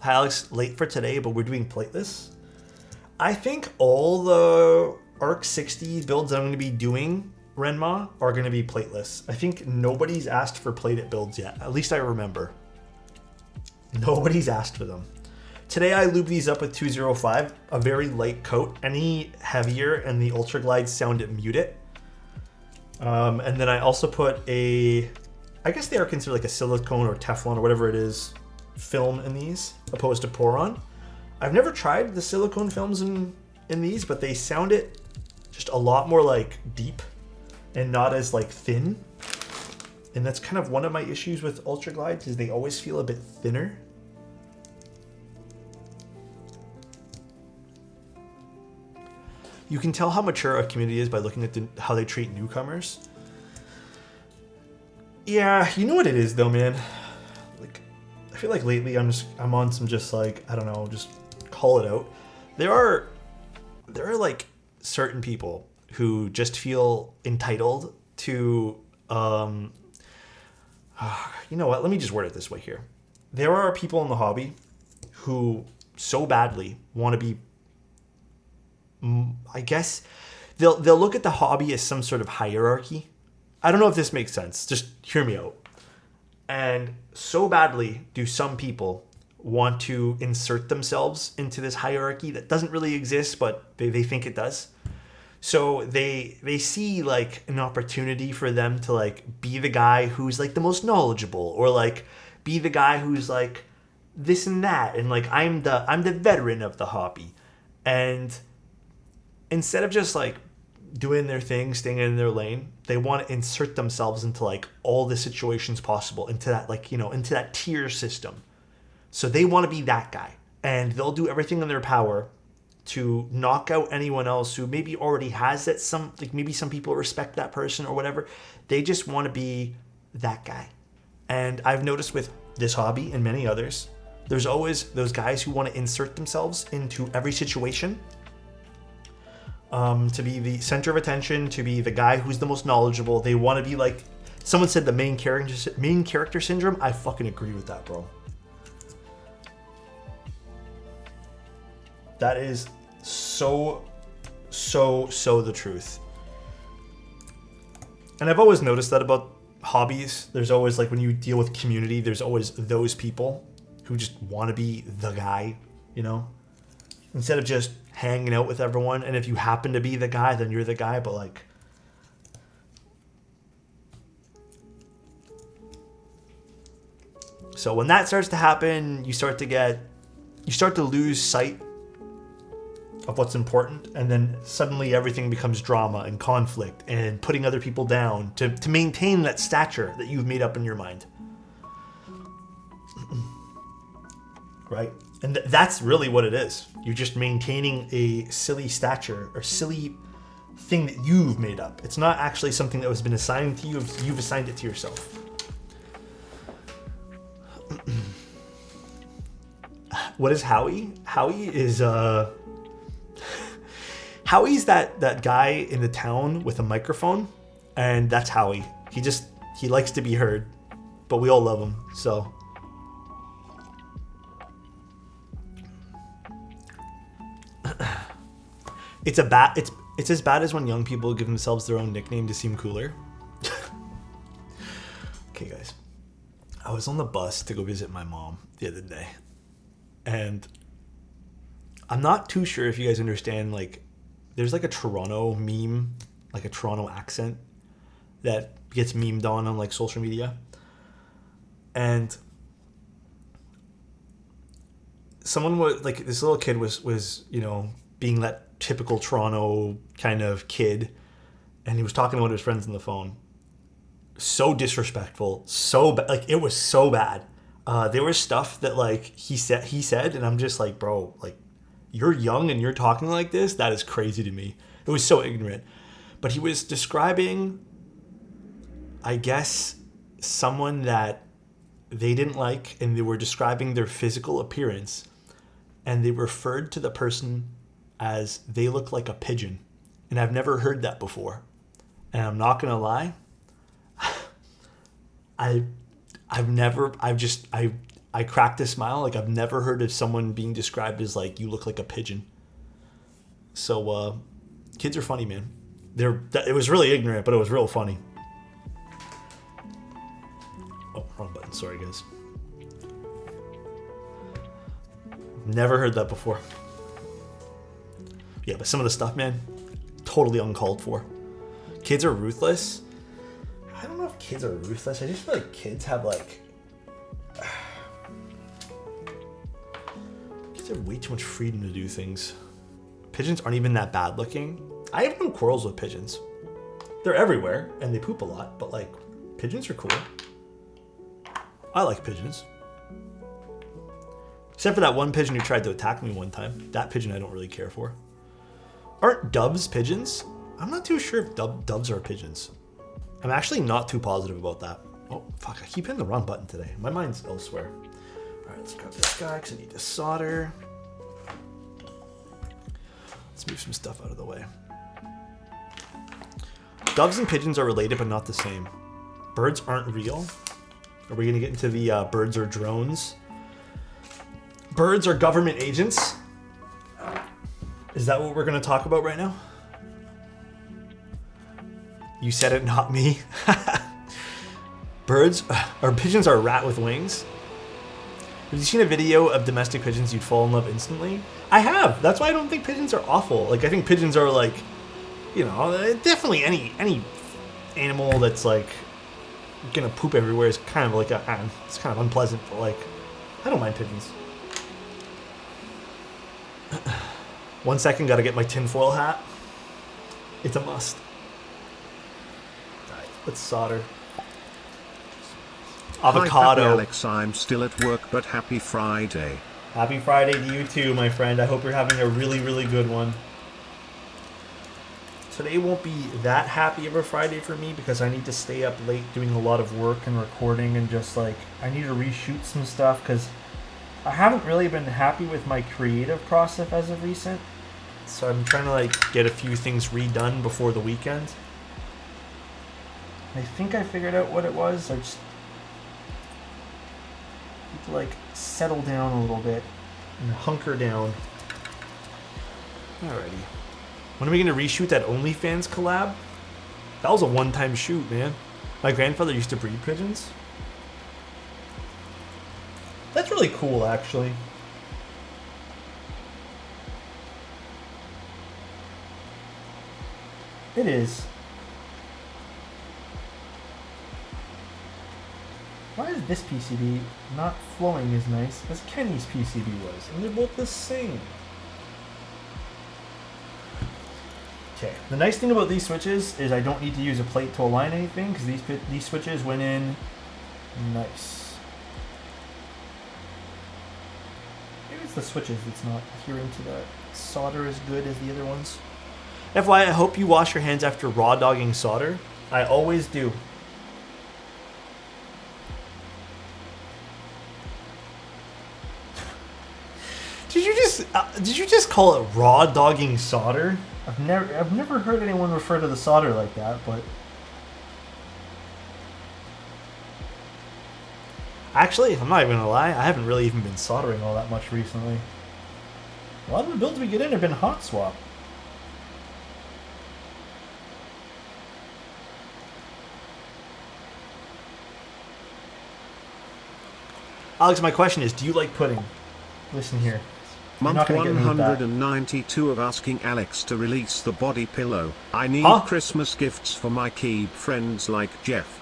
Hi, Alex. Late for today, but we're doing Plateless. I think all the Arc60 builds I'm going to be doing, Renma, are going to be Plateless. I think nobody's asked for plated builds yet. At least I remember. Nobody's asked for them. Today I lube these up with 205, a very light coat. Any heavier and the Ultra Glide sound it mute it. And then I also put a, I guess they are considered like a silicone or Teflon or whatever it is, film in these, opposed to Poron. I've never tried the silicone films in these, but they sound it just a lot more like deep and not as like thin. And that's kind of one of my issues with Ultra Glides, is they always feel a bit thinner. You can tell how mature a community is by looking at how they treat newcomers. Yeah, you know what it is though, man. Like, I feel like lately I'm on some just like, I don't know, just call it out. There are like certain people who just feel entitled to, you know what? Let me just word it this way here. There are people in the hobby who so badly want to be, I guess they'll look at the hobby as some sort of hierarchy. I don't know if this makes sense. Just hear me out. And so badly do some people want to insert themselves into this hierarchy that doesn't really exist, but they think it does. So they see like an opportunity for them to like be the guy who's like the most knowledgeable, or like be the guy who's like this and that, and like I'm the veteran of the hobby. And instead of just like doing their thing, staying in their lane, they want to insert themselves into like all the situations possible, into that, like, you know, into that tier system. So they want to be that guy, and they'll do everything in their power to knock out anyone else who maybe already has that. Maybe some people respect that person or whatever. They just want to be that guy. And I've noticed with this hobby and many others, there's always those guys who want to insert themselves into every situation. To be the center of attention, to be the guy who's the most knowledgeable. They want to be like, someone said the main character syndrome. I fucking agree with that, bro. That is so the truth. And I've always noticed that about hobbies. There's always, like, when you deal with community, there's always those people who just want to be the guy, you know? Instead of just hanging out with everyone. And if you happen to be the guy, then you're the guy. But like, so when that starts to happen, you start to lose sight of what's important. And then suddenly everything becomes drama and conflict and putting other people down to maintain that stature that you've made up in your mind. Right? And that's really what it is. You're just maintaining a silly stature or silly thing that you've made up. It's not actually something that has been assigned to you. You've assigned it to yourself. What is Howie? Howie is Howie's that guy in the town with a microphone, and that's Howie. He likes to be heard, but we all love him. So it's as bad as when young people give themselves their own nickname to seem cooler. Okay, guys. I was on the bus to go visit my mom the other day. And I'm not too sure if you guys understand, like, there's like a Toronto meme, like a Toronto accent that gets memed on like social media. And someone was like, this little kid was, you know, being that typical Toronto kind of kid, and he was talking to one of his friends on the phone. So disrespectful, so like it was so bad. There was stuff that like he said, and I'm just like, bro, like, you're young and you're talking like this? That is crazy to me. It was so ignorant. But he was describing, I guess, someone that they didn't like, and they were describing their physical appearance, and they referred to the person as they look like a pigeon. And I've never heard that before. And I'm not gonna lie, I cracked a smile. Like, I've never heard of someone being described as like, you look like a pigeon. So kids are funny, man. It was really ignorant, but it was real funny. Oh, wrong button. Sorry, guys. Never heard that before. Yeah, but some of the stuff, man, totally uncalled for. Kids are ruthless. I don't know if kids are ruthless. I just feel like kids have like... kids have way too much freedom to do things. Pigeons aren't even that bad looking. I have no quarrels with pigeons. They're everywhere and they poop a lot, but like, pigeons are cool. I like pigeons. Except for that one pigeon who tried to attack me one time. That pigeon I don't really care for. Aren't doves pigeons? I'm not too sure if doves are pigeons. I'm actually not too positive about that. Oh, fuck, I keep hitting the wrong button today. My mind's elsewhere. All right, let's grab this guy because I need to solder. Let's move some stuff out of the way. Doves and pigeons are related, but not the same. Birds aren't real. Are we gonna get into the birds are drones? Birds are government agents. Is that what we're gonna talk about right now? You said it, not me. Pigeons are a rat with wings. Have you seen a video of domestic pigeons you'd fall in love instantly? I have. That's why I don't think pigeons are awful. Like, I think pigeons are like, you know, definitely any animal that's like gonna poop everywhere is kind of like it's kind of unpleasant, but like, I don't mind pigeons. 1 second, gotta get my tinfoil hat. It's a must. Alright, let's solder. Avocado. Hi, Alex, I'm still at work, but happy Friday. Happy Friday to you too, my friend. I hope you're having a really, really good one. Today won't be that happy of a Friday for me because I need to stay up late doing a lot of work and recording and just like, I need to reshoot some stuff because I haven't really been happy with my creative process as of recent. So I'm trying to like get a few things redone before the weekend. I think I figured out what it was. I just need to like settle down a little bit and hunker down. Alrighty. When are we going to reshoot that OnlyFans collab? That was a one-time shoot, man. My grandfather used to breed pigeons. That's really cool, actually. It is. Why is this PCB not flowing as nice as Kenny's PCB was? And they're both the same. Okay, the nice thing about these switches is I don't need to use a plate to align anything because these switches went in nice. Maybe it's the switches that's not adhering to that solder as good as the other ones. FYI, I hope you wash your hands after raw dogging solder. I always do. Did you just call it raw dogging solder? I've never heard anyone refer to the solder like that, but actually, I'm not even gonna lie, I haven't really even been soldering all that much recently. A lot of the builds we get in have been hot swap. Alex, my question is, do you like pudding? Listen here. Month 192 of asking Alex to release the body pillow. I need Christmas gifts for my key friends like Jeff.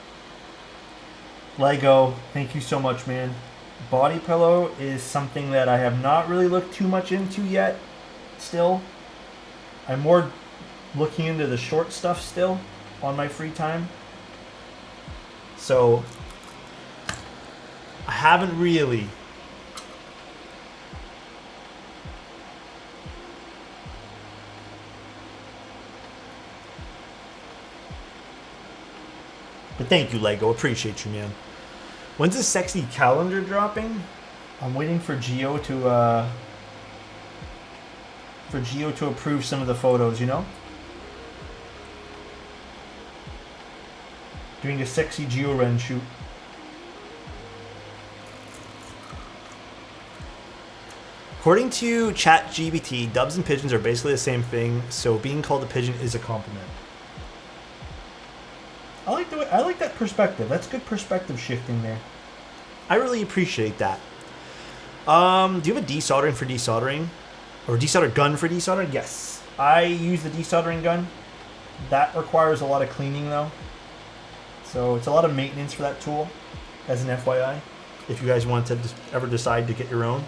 Lego, thank you so much, man. Body pillow is something that I have not really looked too much into yet. Still, I'm more looking into the short stuff still on my free time. So I haven't really. But thank you, Lego. Appreciate you, man. When's the sexy calendar dropping? I'm waiting for Geo to approve some of the photos, you know? Doing a sexy Geo-Ren shoot. According to ChatGPT, doves and pigeons are basically the same thing, so being called a pigeon is a compliment. I like that perspective. That's good perspective shifting there. I really appreciate that. Do you have a desoldering for desoldering? Or desolder gun for desoldering? Yes. I use the desoldering gun. That requires a lot of cleaning though. So it's a lot of maintenance for that tool, as an FYI, if you guys want to ever decide to get your own.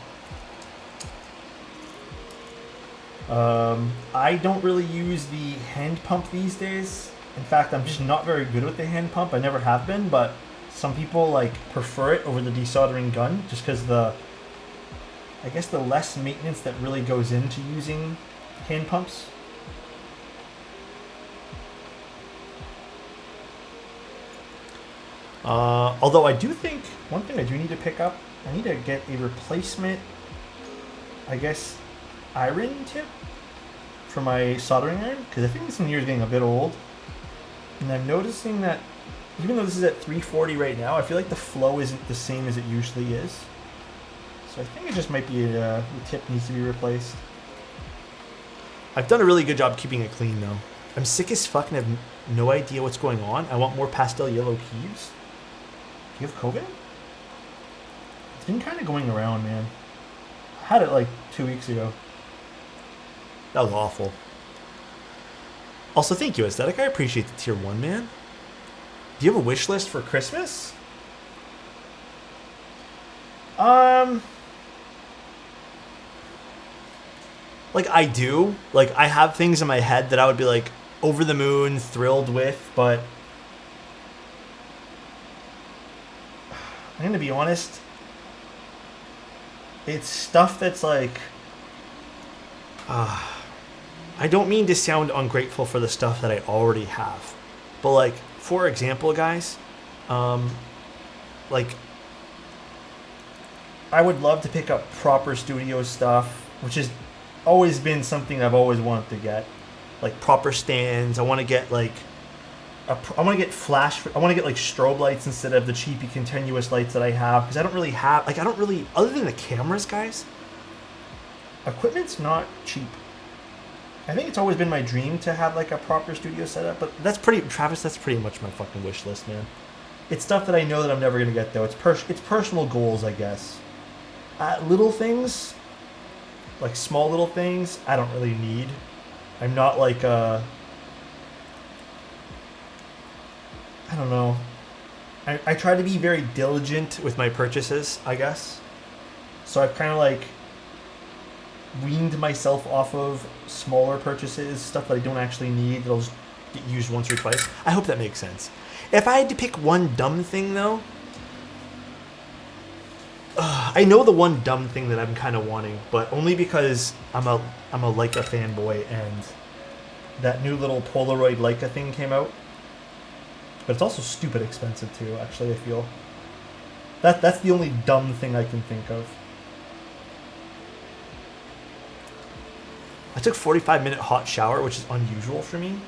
I don't really use the hand pump these days. In fact, I'm just not very good with the hand pump. I never have been, but some people like prefer it over the desoldering gun just because I guess the less maintenance that really goes into using hand pumps. Although I do think one thing I do need to pick up, I need to get a replacement, I guess, iron tip for my soldering iron, because I think this one here is getting a bit old. And I'm noticing that even though this is at 340 right now, I feel like the flow isn't the same as it usually is. So I think it just might be the tip needs to be replaced. I've done a really good job keeping it clean though. I'm sick as fuck and have no idea what's going on. I want more pastel yellow keys. Do you have COVID? It's been kind of going around, man. I had it like 2 weeks ago. That was awful. Also, thank you, Aesthetic. I appreciate the tier 1, man. Do you have a wish list for Christmas? Like, I do. Like, I have things in my head that I would be, like, over the moon, thrilled with, but I'm going to be honest. It's stuff that's, like, I don't mean to sound ungrateful for the stuff that I already have. But, like, for example, guys, like, I would love to pick up proper studio stuff, which has always been something I've always wanted to get. Like, proper stands. I want to get, like, I want to get like, strobe lights instead of the cheapy continuous lights that I have. Because I don't really have, like, other than the cameras, guys, equipment's not cheap. I think it's always been my dream to have, like, a proper studio setup, but Travis, that's pretty much my fucking wish list, man. It's stuff that I know that I'm never going to get, though. It's personal goals, I guess. Little things, like small little things, I don't really need. I'm not like I don't know. I try to be very diligent with my purchases, I guess. So I've kind of like weaned myself off of smaller purchases, stuff that I don't actually need that'll just get used once or twice. I hope that makes sense. If I had to pick one dumb thing though, I know the one dumb thing that I'm kind of wanting, but only because I'm a Leica fanboy and that new little Polaroid Leica thing came out. But it's also stupid expensive too, actually, I feel. That's the only dumb thing I can think of. I took a 45-minute hot shower, which is unusual for me.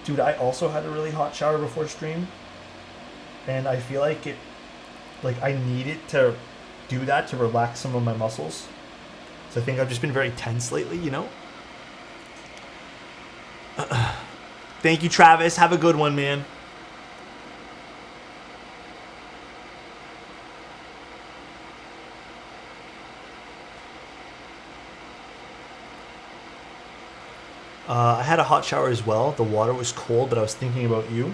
Dude, I also had a really hot shower before stream. And I feel like I needed to do that to relax some of my muscles. So I think I've just been very tense lately, you know? Thank you, Travis. Have a good one, man. I had a hot shower as well. The water was cold, but I was thinking about you.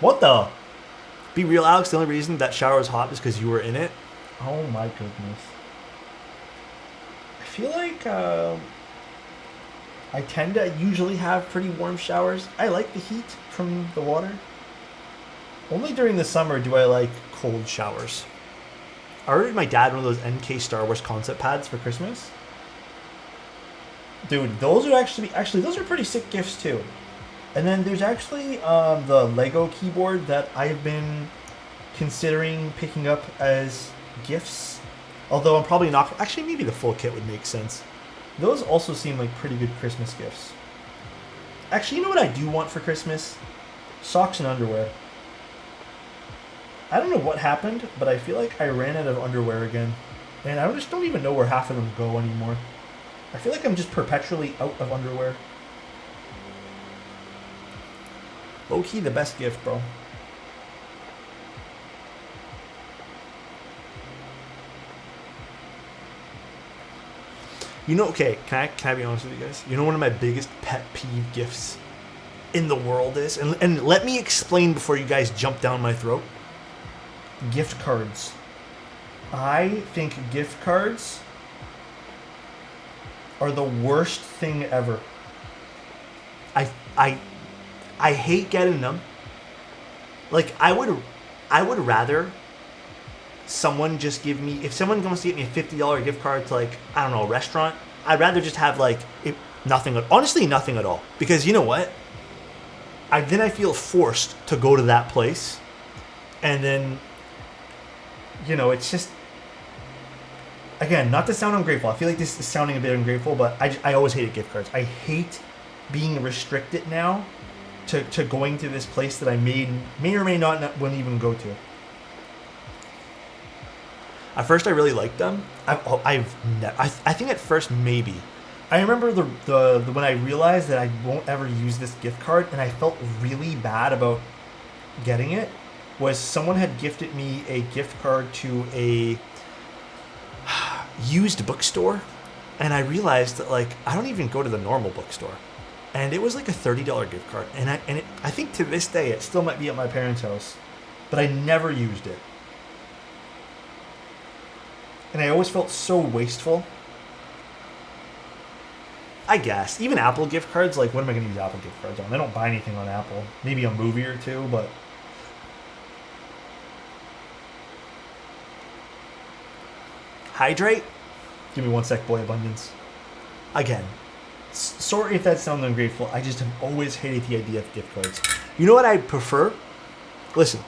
What the? Be real, Alex. The only reason that shower was hot is because you were in it. Oh my goodness. I feel like I tend to usually have pretty warm showers. I like the heat from the water. Only during the summer do I like cold showers. I ordered my dad one of those NK Star Wars concept pads for Christmas. Dude, those are actually those are pretty sick gifts too. And then there's actually the Lego keyboard that I've been considering picking up as gifts. Although I'm probably not. Actually, maybe the full kit would make sense. Those also seem like pretty good Christmas gifts. Actually, you know what I do want for Christmas? Socks and underwear. I don't know what happened, but I feel like I ran out of underwear again. And I just don't even know where half of them go anymore. I feel like I'm just perpetually out of underwear. Low-key the best gift, bro. You know, okay, can I be honest with you guys? You know one of my biggest pet peeve gifts in the world is? And let me explain before you guys jump down my throat. Gift cards. I think gift cards are the worst thing ever. I hate getting them. Like, I would rather someone just give me, if someone wants to get me a $50 gift card to, like, I don't know, a restaurant, I'd rather just have, like, honestly nothing at all. Because you know what? Then I feel forced to go to that place. And then, you know, it's just, again, not to sound ungrateful. I feel like this is sounding a bit ungrateful, but I always hated gift cards. I hate being restricted now to going to this place that I may or may not wouldn't even go to. At first, I really liked them. I think at first maybe. I remember the when I realized that I won't ever use this gift card, and I felt really bad about getting it. Was someone had gifted me a gift card to a used bookstore, and I realized that, like, I don't even go to the normal bookstore, and it was like a $30 gift card, and I think to this day it still might be at my parents' house, but I never used it. And I always felt so wasteful. I guess. Even Apple gift cards, like, what am I going to use Apple gift cards on? I don't buy anything on Apple. Maybe a movie or two, but... Hydrate? Give me one sec, boy abundance. Again, sorry if that sounds ungrateful. I just have always hated the idea of gift cards. You know what I prefer? Listen,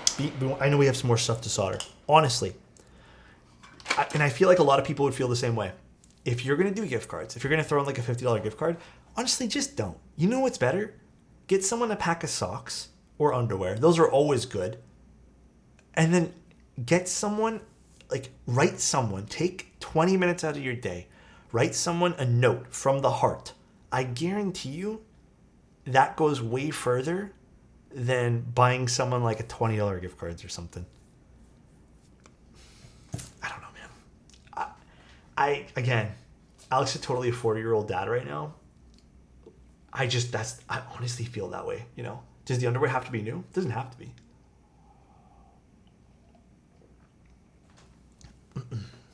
I know we have some more stuff to solder. Honestly. And I feel like a lot of people would feel the same way. If you're going to do gift cards, if you're going to throw in like a $50 gift card, honestly, just don't. You know what's better? Get someone a pack of socks or underwear. Those are always good. And then get someone, like, write someone, take 20 minutes out of your day, write someone a note from the heart. I guarantee you that goes way further than buying someone like a $20 gift cards or something. I don't know, man. Again, Alex is totally a 40-year-old dad right now. I honestly feel that way, you know? Does the underwear have to be new? It doesn't have to be.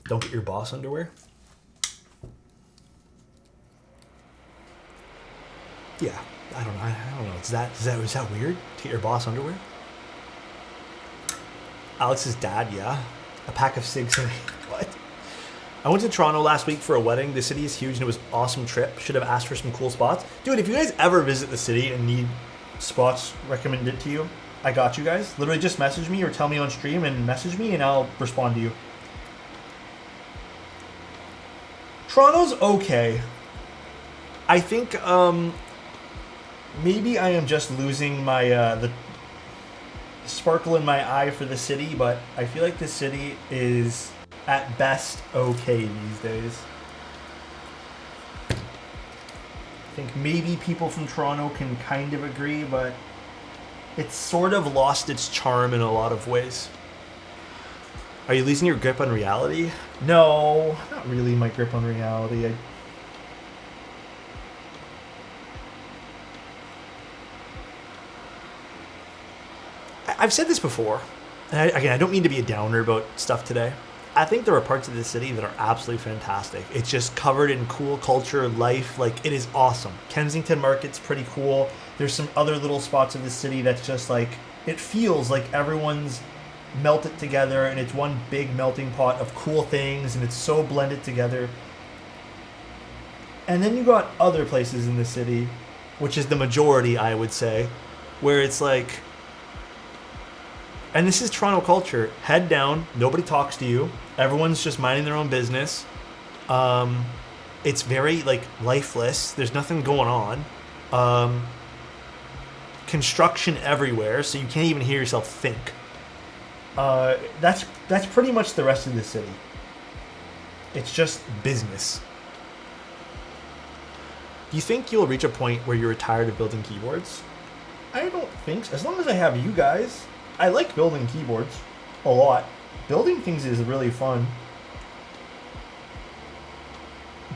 Don't get your boss underwear. Yeah, I don't know. Is that weird? To get your boss underwear? Alex's dad, yeah. A pack of cigs and what? I went to Toronto last week for a wedding. The city is huge and it was an awesome trip. Should have asked for some cool spots. Dude, if you guys ever visit the city and need spots recommended to you, I got you guys. Literally just message me or tell me on stream and message me and I'll respond to you. Toronto's okay. I think maybe I am just losing my the sparkle in my eye for the city, but I feel like the city is at best okay these days. I think maybe people from Toronto can kind of agree, but it's sort of lost its charm in a lot of ways. Are you losing your grip on reality? No, not really my grip on reality. I've said this before, and again, I don't mean to be a downer about stuff today. I think there are parts of the city that are absolutely fantastic. It's just covered in cool culture, life. Like, it is awesome. Kensington Market's pretty cool. There's some other little spots of the city that's just like, it feels like everyone's melted together and it's one big melting pot of cool things and it's so blended together. And then you got other places in the city, which is the majority, I would say, where it's like, and this is Toronto culture, head down, nobody talks to you, everyone's just minding their own business. It's very, like, lifeless. There's nothing going on. construction everywhere, so you can't even hear yourself think. That's pretty much the rest of the city. It's just business. Do you think you'll reach a point where you're tired of building keyboards? I don't think so. As long as I have you guys. I like building keyboards a lot. Building things is really fun.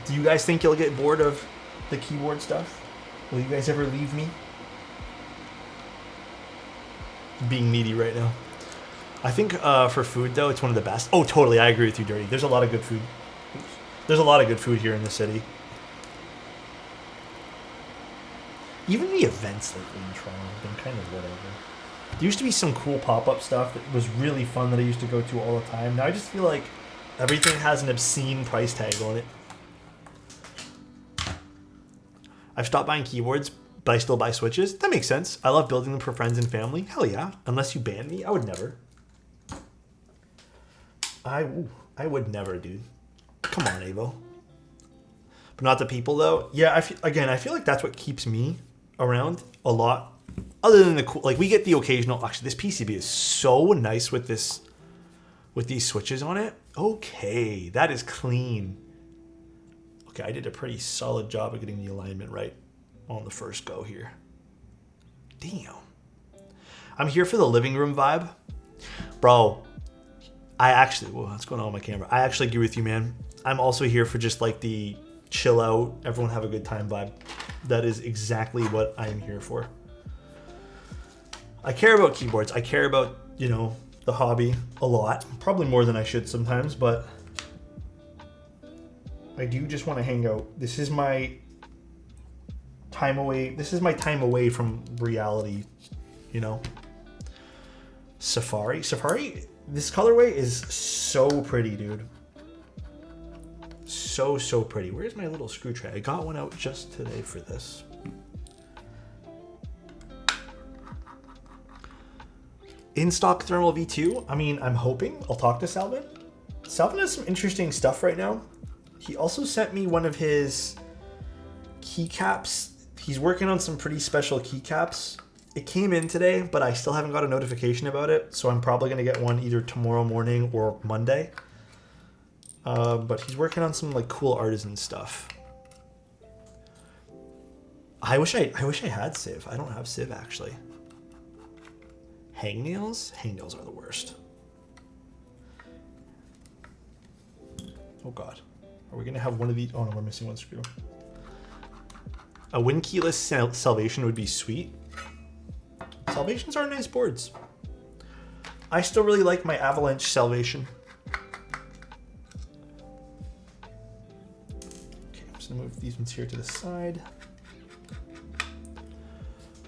Do you guys think you'll get bored of the keyboard stuff? Will you guys ever leave me? Being needy right now. I think for food, though, it's one of the best. Oh, totally. I agree with you, Dirty. There's a lot of good food. Oops. There's a lot of good food here in the city. Even the events lately in Toronto have been kind of whatever. There used to be some cool pop-up stuff that was really fun that I used to go to all the time. Now I just feel like everything has an obscene price tag on it. I've stopped buying keyboards, but I still buy switches. That makes sense. I love building them for friends and family. Hell yeah. Unless you ban me, I would never. I would never, dude. Come on, Avo. But not the people, though. Yeah, I feel like that's what keeps me around a lot. Other than the cool, like we get the occasional. Actually, this PCB is so nice with this, with these switches on it. Okay, that is clean. Okay, I did a pretty solid job of getting the alignment right on the first go here. Damn. I'm here for the living room vibe. Bro, whoa, what's going on with my camera? I actually agree with you, man. I'm also here for just like the chill out, everyone have a good time vibe. That is exactly what I'm here for. I care about keyboards. I care about, you know, the hobby a lot. Probably more than I should sometimes, but I do just want to hang out. This is my time away. This is my time away from reality, you know. Safari, this colorway is so pretty, dude. So pretty. Where's my little screw tray? I got one out just today for this. In stock thermal V2. I mean, I'm hoping. I'll talk to Salvin. Salvin has some interesting stuff right now. He also sent me one of his keycaps. He's working on some pretty special keycaps. It came in today, but I still haven't got a notification about it. So I'm probably going to get one either tomorrow morning or Monday. But he's working on some like cool artisan stuff. I wish I had Civ. I don't have Civ actually. Hangnails? Hangnails are the worst. Oh god. Are we gonna have one of these? Oh no, we're missing one screw. A win keyless Salvation would be sweet. Salvations are nice boards. I still really like my Avalanche Salvation. Okay, I'm just gonna move these ones here to the side.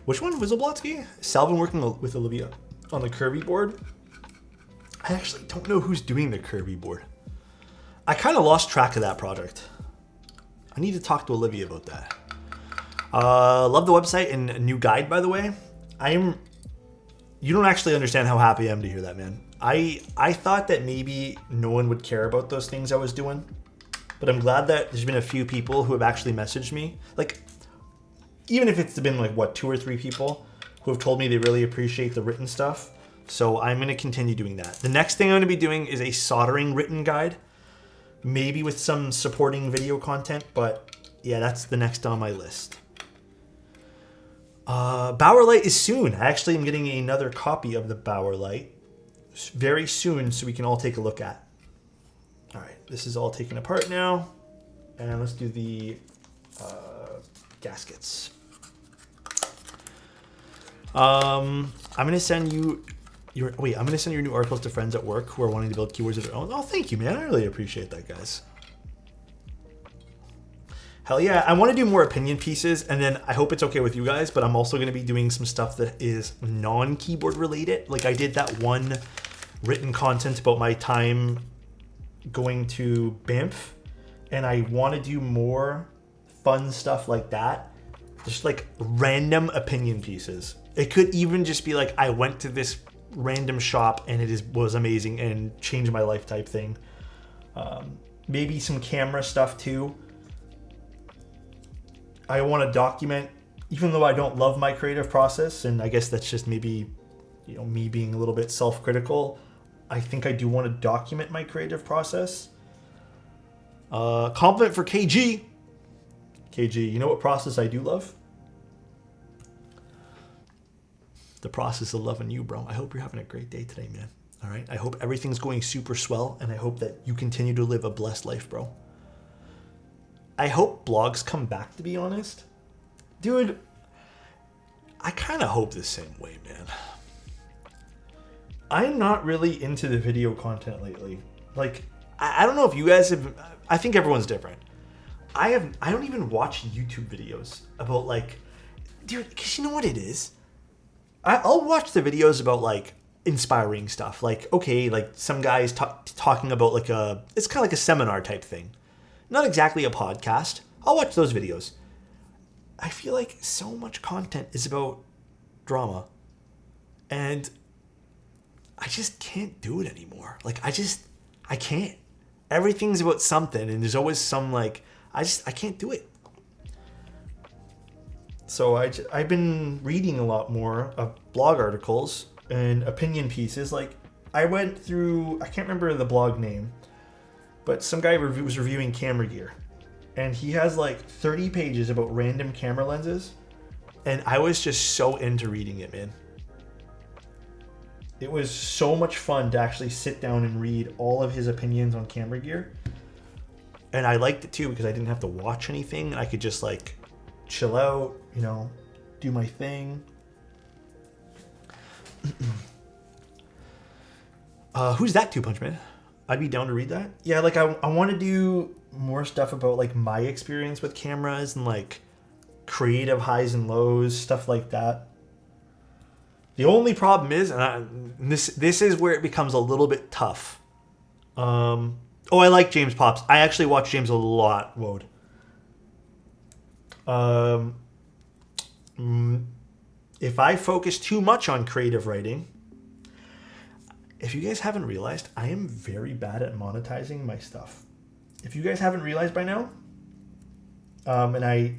Which one? Whistleblotsky? Salvin working with Olivia on the Kirby board? I actually don't know who's doing the Kirby board. I kind of lost track of that project. I need to talk to Olivia about that. Love the website and a new guide, by the way. You don't actually understand how happy I am to hear that, man. I thought that maybe no one would care about those things I was doing, but I'm glad that there's been a few people who have actually messaged me. Like, even if it's been like, what, 2 or 3 people who have told me they really appreciate the written stuff. So I'm going to continue doing that. The next thing I'm going to be doing is a soldering written guide, maybe with some supporting video content, but yeah, that's the next on my list. Bower Light is soon. I actually am getting another copy of the Bower Light very soon so we can all take a look at. All right, this is all taken apart now. And let's do the gaskets. I'm gonna send you I'm gonna send your new articles to friends at work who are wanting to build keywords of their own. Oh, thank you, man. I really appreciate that, guys. Hell yeah, I want to do more opinion pieces, and then I hope it's okay with you guys, but I'm also going to be doing some stuff that is non-keyboard related. Like I did that one written content about my time going to Banff, and I want to do more fun stuff like that. Just like random opinion pieces. It could even just be like, I went to this random shop and was amazing and changed my life type thing. Maybe some camera stuff too. I want to document even though I don't love my creative process, and I guess that's just maybe, you know, me being a little bit self-critical, I think I do want to document my creative process. Compliment for KG. KG, you know what process I do love? The process of loving you, bro. I hope you're having a great day today, man. All right? I hope everything's going super swell, and I hope that you continue to live a blessed life, bro. I hope blogs come back, to be honest. Dude, I kind of hope the same way, man. I'm not really into the video content lately. Like, I don't know if you guys have... I think everyone's different. I don't even watch YouTube videos about, like... Dude, because you know what it is? I'll watch the videos about, like, inspiring stuff. Like, okay, like, some guys talking about, like, it's kind of like a seminar type thing. Not exactly a podcast. I'll watch those videos. I feel like so much content is about drama. And I just can't do it anymore. Like, I can't. Everything's about something, and there's always some, like, I can't do it. So I've been reading a lot more of blog articles and opinion pieces. Like, I went through, I can't remember the blog name, but some guy was reviewing camera gear. And he has like 30 pages about random camera lenses. And I was just so into reading it, man. It was so much fun to actually sit down and read all of his opinions on camera gear. And I liked it too because I didn't have to watch anything. And I could just like chill out, you know, do my thing. Who's that, Two Punch Man? I'd be down to read that. Yeah, like I want to do more stuff about like my experience with cameras and like creative highs and lows, stuff like that. The only problem is, and this is where it becomes a little bit tough. Oh, I like James Pops. I actually watch James a lot, Wode. If I focus too much on creative writing, if you guys haven't realized, I am very bad at monetizing my stuff. If you guys haven't realized by now, and I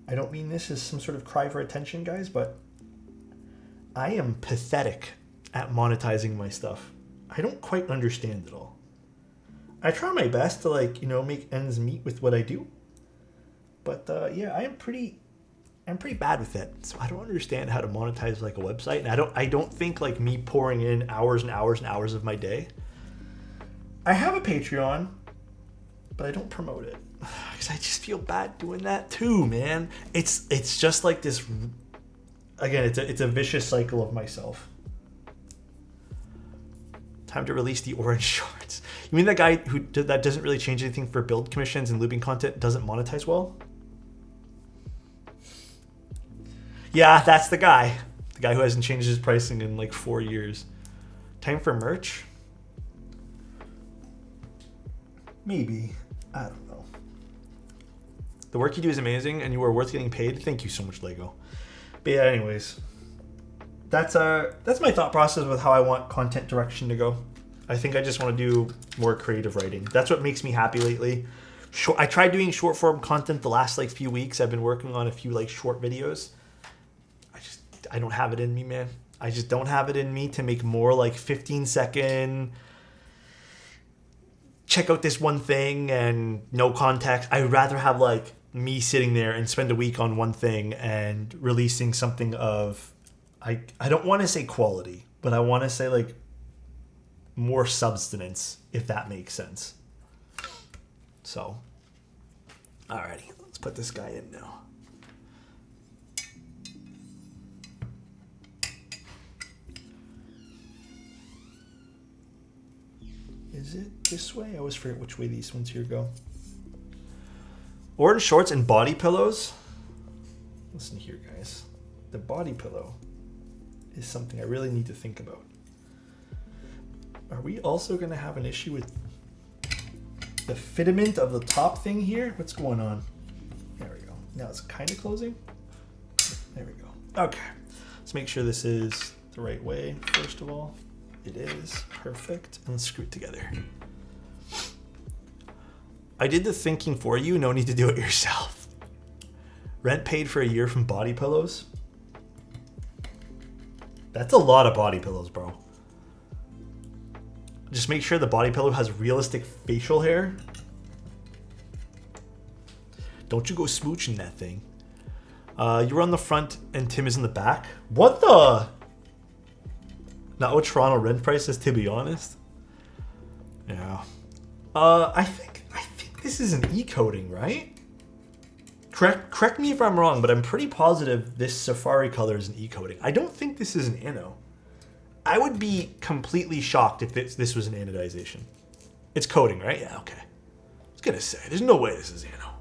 don't mean this as some sort of cry for attention, guys, but I am pathetic at monetizing my stuff. I don't quite understand it all. I try my best to, like, you know, make ends meet with what I do. But yeah, I'm pretty bad with it. So I don't understand how to monetize like a website. And I don't think like me pouring in hours and hours and hours of my day. I have a Patreon, but I don't promote it because I just feel bad doing that too, man. It's just like this. Again, it's a vicious cycle of myself. Time to release the orange shorts. You mean that guy that doesn't really change anything for build commissions and lubing content doesn't monetize well? Yeah, that's the guy. The guy who hasn't changed his pricing in like 4 years. Time for merch? Maybe. I don't know. The work you do is amazing and you are worth getting paid. Thank you so much, Lego. But yeah, anyways. That's my thought process with how I want content direction to go. I think I just want to do more creative writing. That's what makes me happy lately. I tried doing short form content the last like few weeks. I've been working on a few like short videos. I don't have it in me, man. I just don't have it in me to make more like 15-second check out this one thing and no context. I'd rather have like me sitting there and spend a week on one thing and releasing something of, I don't want to say quality, but I want to say like more substance, if that makes sense. So, alrighty, let's put this guy in now. Is it this way? I always forget which way these ones here go. Orange shorts and body pillows. Listen here, guys. The body pillow is something I really need to think about. Are we also going to have an issue with the fitment of the top thing here? What's going on? There we go. Now it's kind of closing. There we go. Okay. Let's make sure this is the right way, first of all. It is. Perfect. And let's screw it together. I did the thinking for you. No need to do it yourself. Rent paid for a year from body pillows. That's a lot of body pillows, bro. Just make sure the body pillow has realistic facial hair. Don't you go smooching that thing. You're on the front and Tim is in the back. What the? Not what Toronto rent price is, to be honest. Yeah. I think this is an e-coating, right? Correct me if I'm wrong, but I'm pretty positive this Safari color is an e-coating. I don't think this is an ano. I would be completely shocked if this was an anodization. It's coating, right? Yeah, okay. I was gonna say, there's no way this is ano.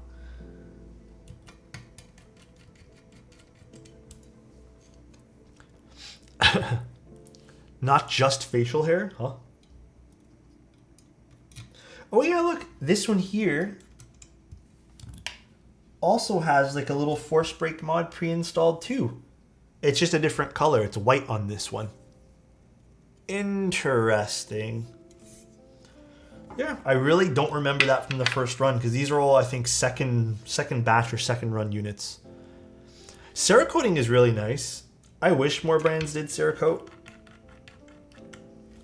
Not just facial hair, huh? Oh yeah, look, this one here also has like a little force break mod pre-installed too. It's just a different color. It's white on this one. Interesting. Yeah, I really don't remember that from the first run because these are all, I think, second batch or second run units. Cerakoting is really nice. I wish more brands did Cerakote.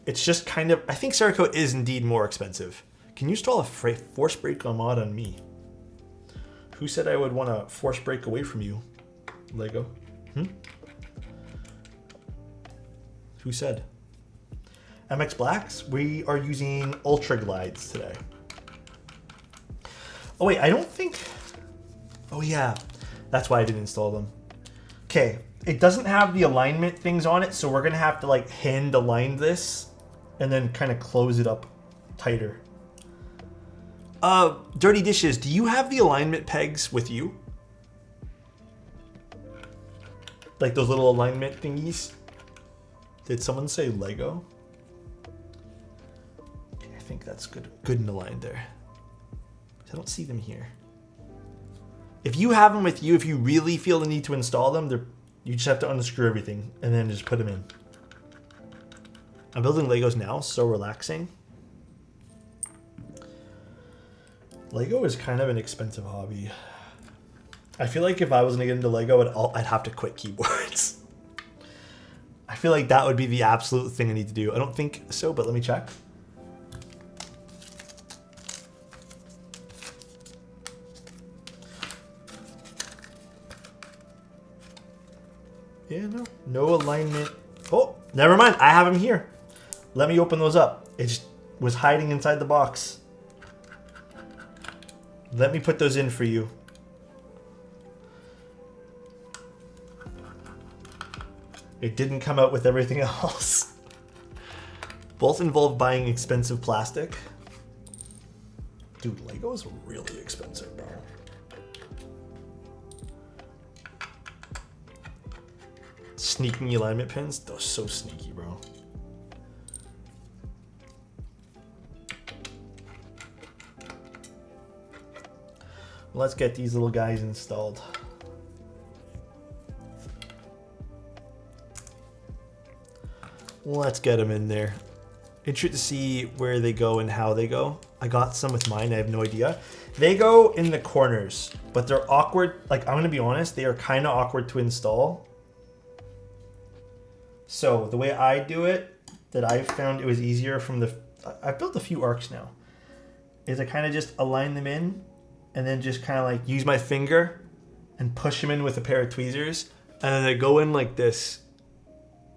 It's just kind of, I think Cerakote is indeed more expensive. Can you install a force break mod on me? Who said I would want to force break away from you, Lego? Who said? MX Blacks, we are using Ultra Glides today. Oh wait, I don't think, oh yeah, that's why I didn't install them. Okay, it doesn't have the alignment things on it, so we're gonna have to like hand align this and then kind of close it up tighter. Dirty Dishes, do you have the alignment pegs with you? Like those little alignment thingies? Did someone say Lego? Okay, I think that's good and aligned there. I don't see them here. If you have them with you, if you really feel the need to install them, you just have to unscrew everything and then just put them in. I'm building Legos now, so relaxing. Lego is kind of an expensive hobby. I feel like if I was gonna get into Lego, I'd have to quit keyboards. I feel like that would be the absolute thing I need to do. I don't think so, but let me check. Yeah, no alignment. Oh, never mind. I have them here. Let me open those up. It just was hiding inside the box. Let me put those in for you. It didn't come out with everything else. Both involve buying expensive plastic. Dude, Lego is really expensive, bro. Sneaking alignment pins? They're so sneaky, bro. Let's get these little guys installed. Let's get them in there. Interested to see where they go and how they go. I got some with mine, I have no idea. They go in the corners, but they're awkward. Like, I'm gonna be honest, they are kind of awkward to install. So the way I do it, that I found it was easier from the, I've built a few arcs now, is I kind of just align them in and then just kind of like use my finger and push them in with a pair of tweezers. And then they go in like this,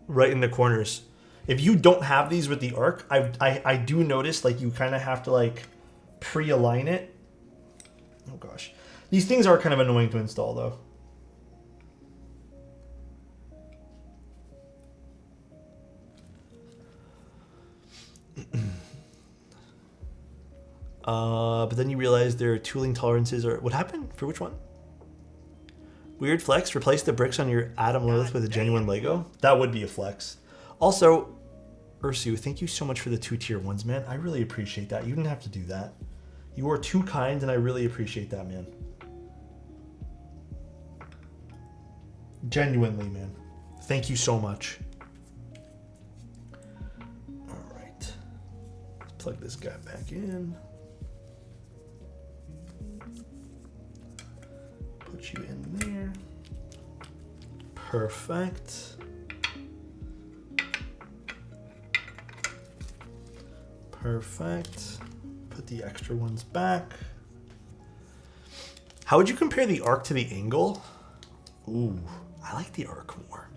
right in the corners. If you don't have these with the arc, I do notice like you kind of have to like pre-align it. Oh gosh. These things are kind of annoying to install though. But then you realize their tooling tolerances are... What happened? For which one? Weird flex. Replace the bricks on your Adam Lilith with a genuine Lego. That would be a flex. Also, Ursu, thank you so much for the 2 tier 1s, man. I really appreciate that. You didn't have to do that. You are too kind, and I really appreciate that, man. Genuinely, man. Thank you so much. All right. Let's plug this guy back in. Put you in there. Perfect. Perfect. Put the extra ones back. How would you compare the arc to the angle? Ooh, I like the arc more.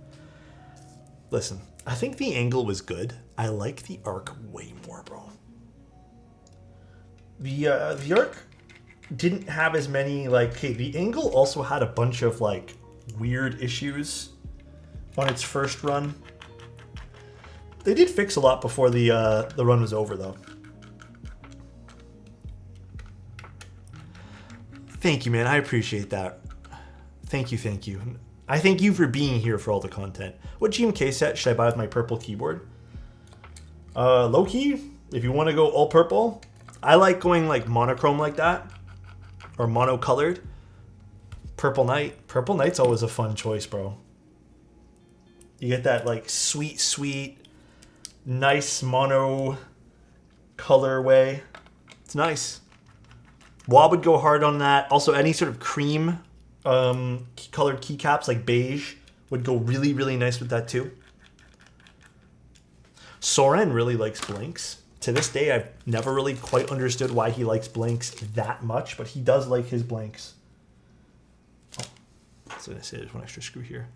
Listen, I think the angle was good. I like the arc way more, bro. The arc didn't have as many, like, okay, the angle also had a bunch of, like, weird issues on its first run. They did fix a lot before the run was over, though. Thank you, man. I appreciate that. Thank you, thank you. I thank you for being here for all the content. What GMK set should I buy with my purple keyboard? Low key, if you want to go all purple, I like going like monochrome like that, or monocolored. Purple Night. Purple Night's always a fun choice, bro. You get that like sweet, sweet, nice mono colorway. It's nice. Wob would go hard on that. Also, any sort of cream colored keycaps like beige would go really, really nice with that too. Soren really likes blinks. To this day, I've never really quite understood why he likes blinks that much, but he does like his blinks. Oh, so I say there's one extra screw here.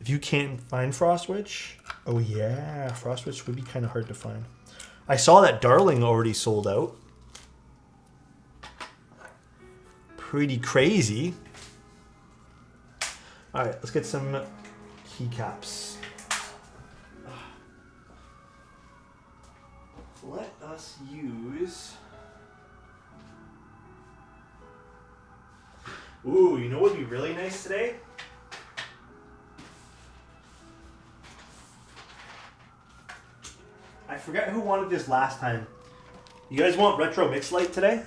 If you can't find Frostwitch, oh yeah, Frostwitch would be kind of hard to find. I saw that Darling already sold out. Pretty crazy. All right, let's get some keycaps. Let us use... Ooh, you know what would be really nice today? I forget who wanted this last time. You guys want retro mix light today?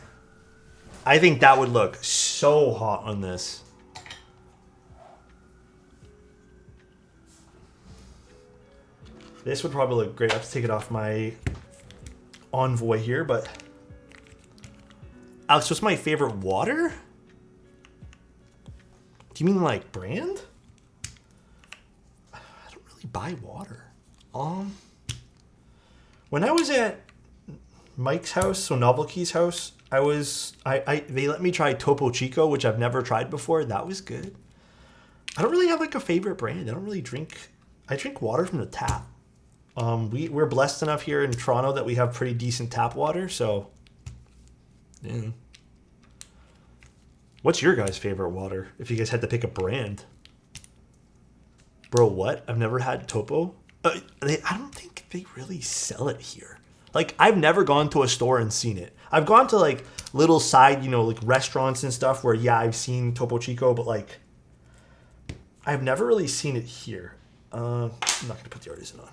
I think that would look so hot on this. This would probably look great. I have to take it off my Envoy here, but... Alex, what's my favorite water? Do you mean like brand? I don't really buy water. When I was at Mike's house, so NovelKeys' house, they let me try Topo Chico, which I've never tried before. That was good. I don't really have like a favorite brand. I don't really drink. I drink water from the tap. We're blessed enough here in Toronto that we have pretty decent tap water. So, yeah. What's your guys' favorite water? If you guys had to pick a brand, bro, what? I've never had Topo. I don't think they really sell it here. Like, I've never gone to a store and seen it. I've gone to, like, little side, you know, like, restaurants and stuff where, yeah, I've seen Topo Chico, but, like, I've never really seen it here. I'm not going to put the artisan on.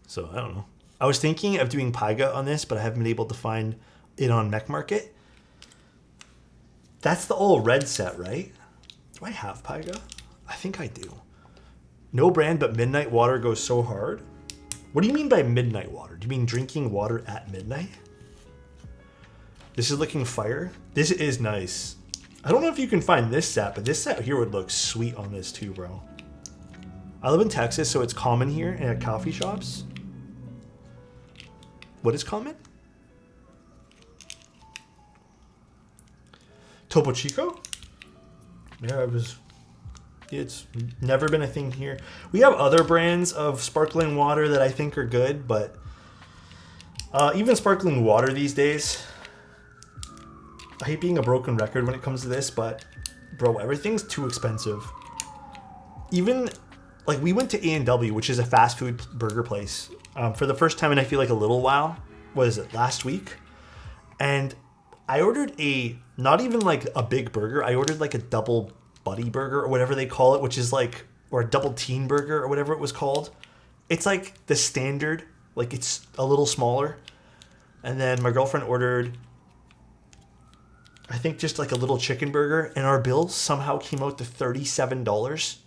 So, I don't know. I was thinking of doing Paiga on this, but I haven't been able to find it on Mech Market. That's the all red set, right? Do I have Paiga? I think I do. No brand, but midnight water goes so hard. What do you mean by midnight water? Do you mean drinking water at midnight? This is looking fire. This is nice. I don't know if you can find this set, but this set here would look sweet on this too, bro. I live in Texas, so it's common here and at coffee shops. What is common? Topo Chico? Yeah, it's never been a thing here. We have other brands of sparkling water that I think are good, but even sparkling water these days, I hate being a broken record when it comes to this, but bro, everything's too expensive. Even, like, we went to A&W, which is a fast food burger place, for the first time in I feel like a little while. What is it, last week? And I ordered not even like a big burger, I ordered like a double buddy burger or whatever they call it, which is like, or a double teen burger or whatever it was called. It's like the standard, like it's a little smaller. And then my girlfriend ordered, I think, just like a little chicken burger, and our bill somehow came out to $37.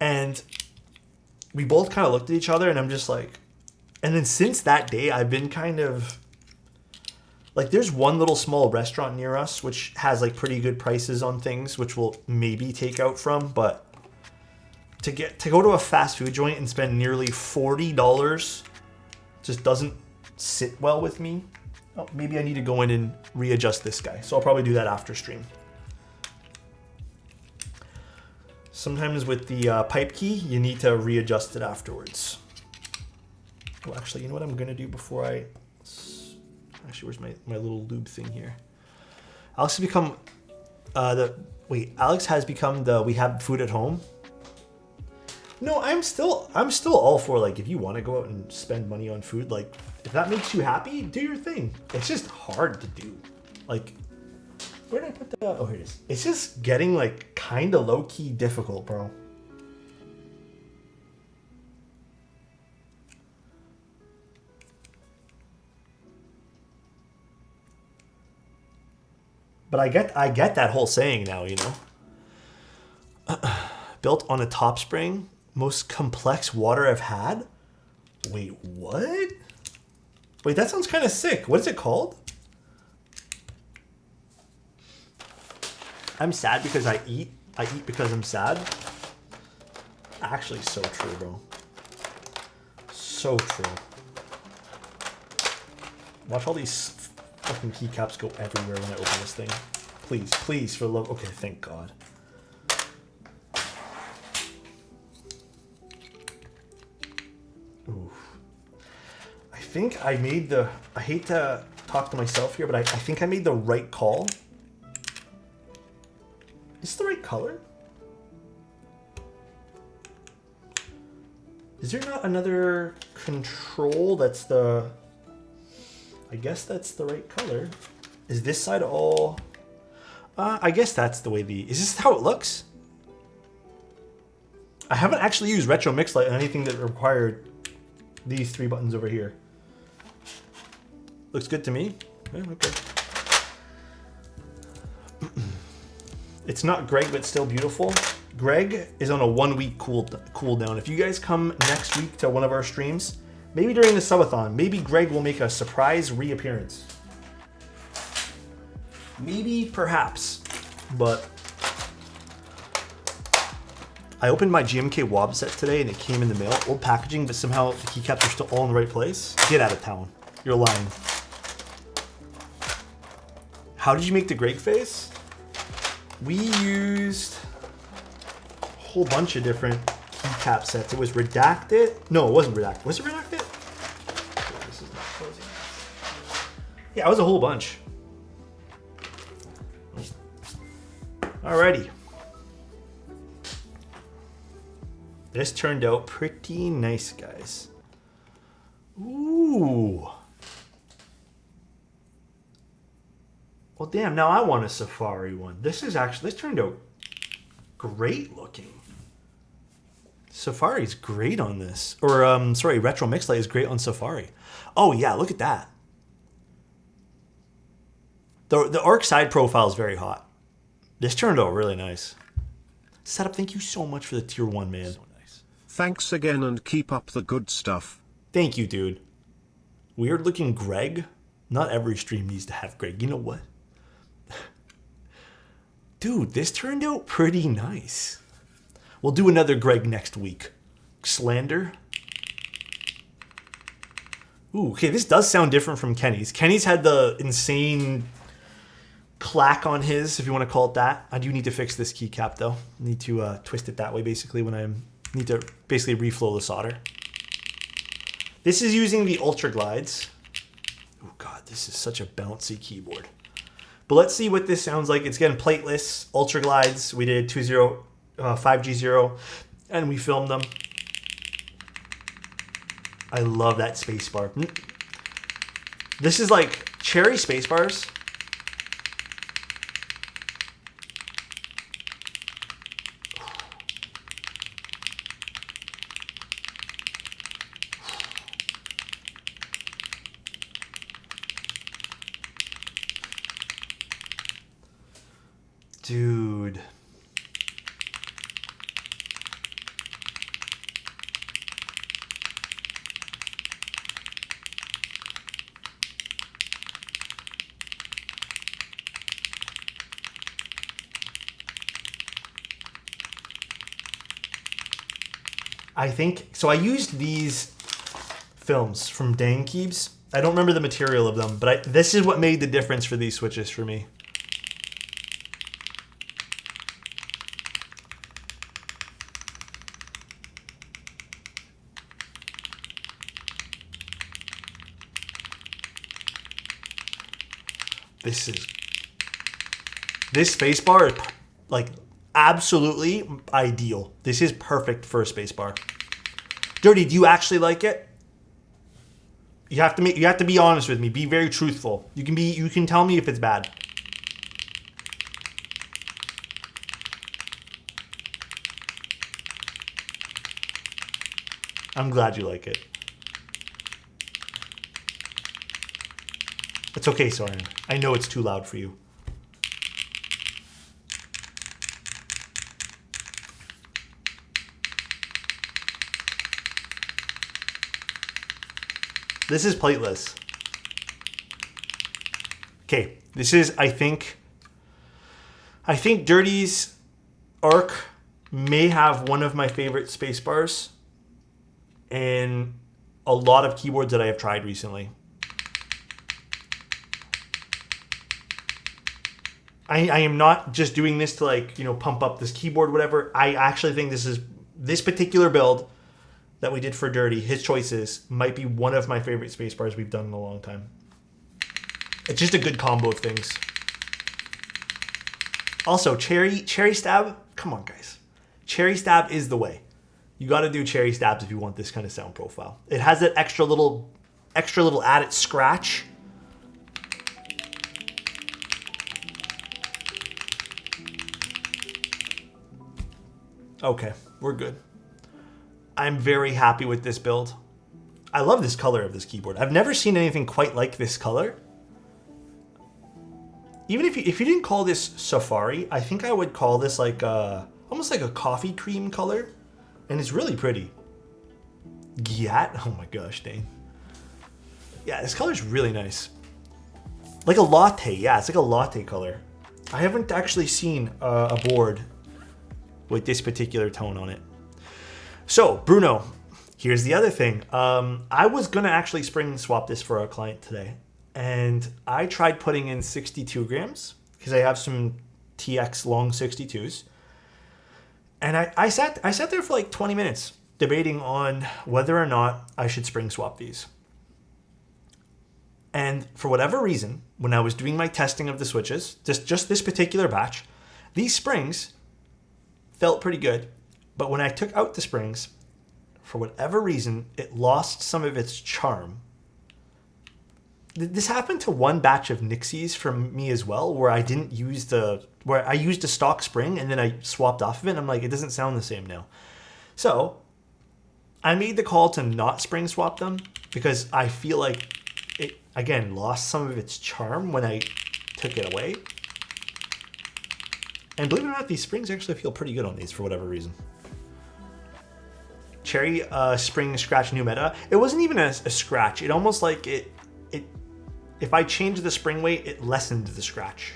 And we both kind of looked at each other, and I'm just like, and then since that day, I've been kind of Like there's one little small restaurant near us which has like pretty good prices on things, which we'll maybe take out from, but to go to a fast food joint and spend nearly $40 just doesn't sit well with me. Oh, maybe I need to go in and readjust this guy. So I'll probably do that after stream. Sometimes with the pipe key, you need to readjust it afterwards. Well, actually, you know what I'm gonna do before I... Actually, where's my little lube thing here? Alex has become Alex has become the we have food at home. No, I'm still all for, like, if you want to go out and spend money on food, like, if that makes you happy, do your thing. It's just hard to do. Like, where did I put the... Oh, here it is. It's just getting, like, kind of low-key difficult, bro. But I get that whole saying now, you know? Built on a top spring, most complex water I've had? Wait, what? Wait, that sounds kind of sick. What is it called? I'm sad because I eat. I eat because I'm sad. Actually, so true, bro. So true. Watch all these fucking keycaps go everywhere when I open this thing. Please, please, for love. Okay, thank God. Oof. I think I made the... I hate to talk to myself here, but I think I made the right call. Is this the right color? Is there not another control that's the... I guess that's the right color. Is this side all... I guess that's the way the... Is this how it looks? I haven't actually used Retro Mix Light on anything that required these three buttons over here. Looks good to me. Yeah, okay. It's not Greg, but still beautiful. Greg is on a 1 week cool down. If you guys come next week to one of our streams, maybe during the subathon, maybe Greg will make a surprise reappearance. Maybe, perhaps, but I opened my GMK WOB set today and it came in the mail. Old packaging, but somehow the keycaps are still all in the right place. Get out of town. You're lying. How did you make the Greg face? We used a whole bunch of different keycap sets. It was redacted. No, it wasn't redacted. Was it redacted? This is not closing. Yeah, it was a whole bunch. Alrighty. This turned out pretty nice, guys. Ooh. Well, damn, now I want a Safari one. This turned out great looking. Safari's great on this. Or, sorry, Retro Mix Light is great on Safari. Oh, yeah, look at that. The Arc side profile is very hot. This turned out really nice. Setup, thank you so much for the tier 1, man. So nice. Thanks again and keep up the good stuff. Thank you, dude. Weird looking Greg. Not every stream needs to have Greg. You know what? Dude, this turned out pretty nice. We'll do another Greg next week. Slander. Ooh, okay, this does sound different from Kenny's. Kenny's had the insane clack on his, if you want to call it that. I do need to fix this keycap, though. I need to twist it that way, basically, when I need to basically reflow the solder. This is using the Ultra Glides. Oh, God, this is such a bouncy keyboard. But let's see what this sounds like. It's getting Plateless, Ultra Glides. We did 5G0, and we filmed them. I love that spacebar. This is like cherry spacebars. Dude. I think, so I used these films from Keys. I don't remember the material of them, but this is what made the difference for these switches for me. This spacebar is like absolutely ideal. This is perfect for a spacebar. Dirty, do you actually like it? You have to be honest with me. Be very truthful. You can tell me if it's bad. I'm glad you like it. It's okay, Soren. I know it's too loud for you. This is Plateless. Okay, this is, I think Dirty's Arc may have one of my favorite space-bars in a lot of keyboards that I have tried recently. I am not just doing this to like, pump up this keyboard, whatever. I actually think this particular build that we did for Dirty, his choices, might be one of my favorite space bars we've done in a long time. It's just a good combo of things. Also, cherry stab. Come on, guys. Cherry stab is the way. You got to do cherry stabs if you want this kind of sound profile. It has that extra little added scratch. Okay, we're good. I'm very happy with this build. I love this color of this keyboard. I've never seen anything quite like this color. Even if you didn't call this Safari, I think I would call this like almost like a coffee cream color. And it's really pretty. Gyat? Oh my gosh, dang. Yeah, this color is really nice. Like a latte. Yeah, it's like a latte color. I haven't actually seen a board with this particular tone on it. So, Bruno, here's the other thing. I was going to actually spring swap this for our client today. And I tried putting in 62 grams because I have some TX long 62s. And I sat there for like 20 minutes debating on whether or not I should spring swap these. And for whatever reason, when I was doing my testing of the switches, just this particular batch, these springs felt pretty good. But when I took out the springs, for whatever reason, it lost some of its charm. This happened to one batch of Nixies from me as well, where I used a stock spring and then I swapped off of it. And I'm like, it doesn't sound the same now. So I made the call to not spring swap them because I feel like it, again, lost some of its charm when I took it away. And believe it or not, these springs actually feel pretty good on these for whatever reason. Cherry spring scratch new meta. It wasn't even a scratch. It almost like it. If I changed the spring weight, it lessened the scratch.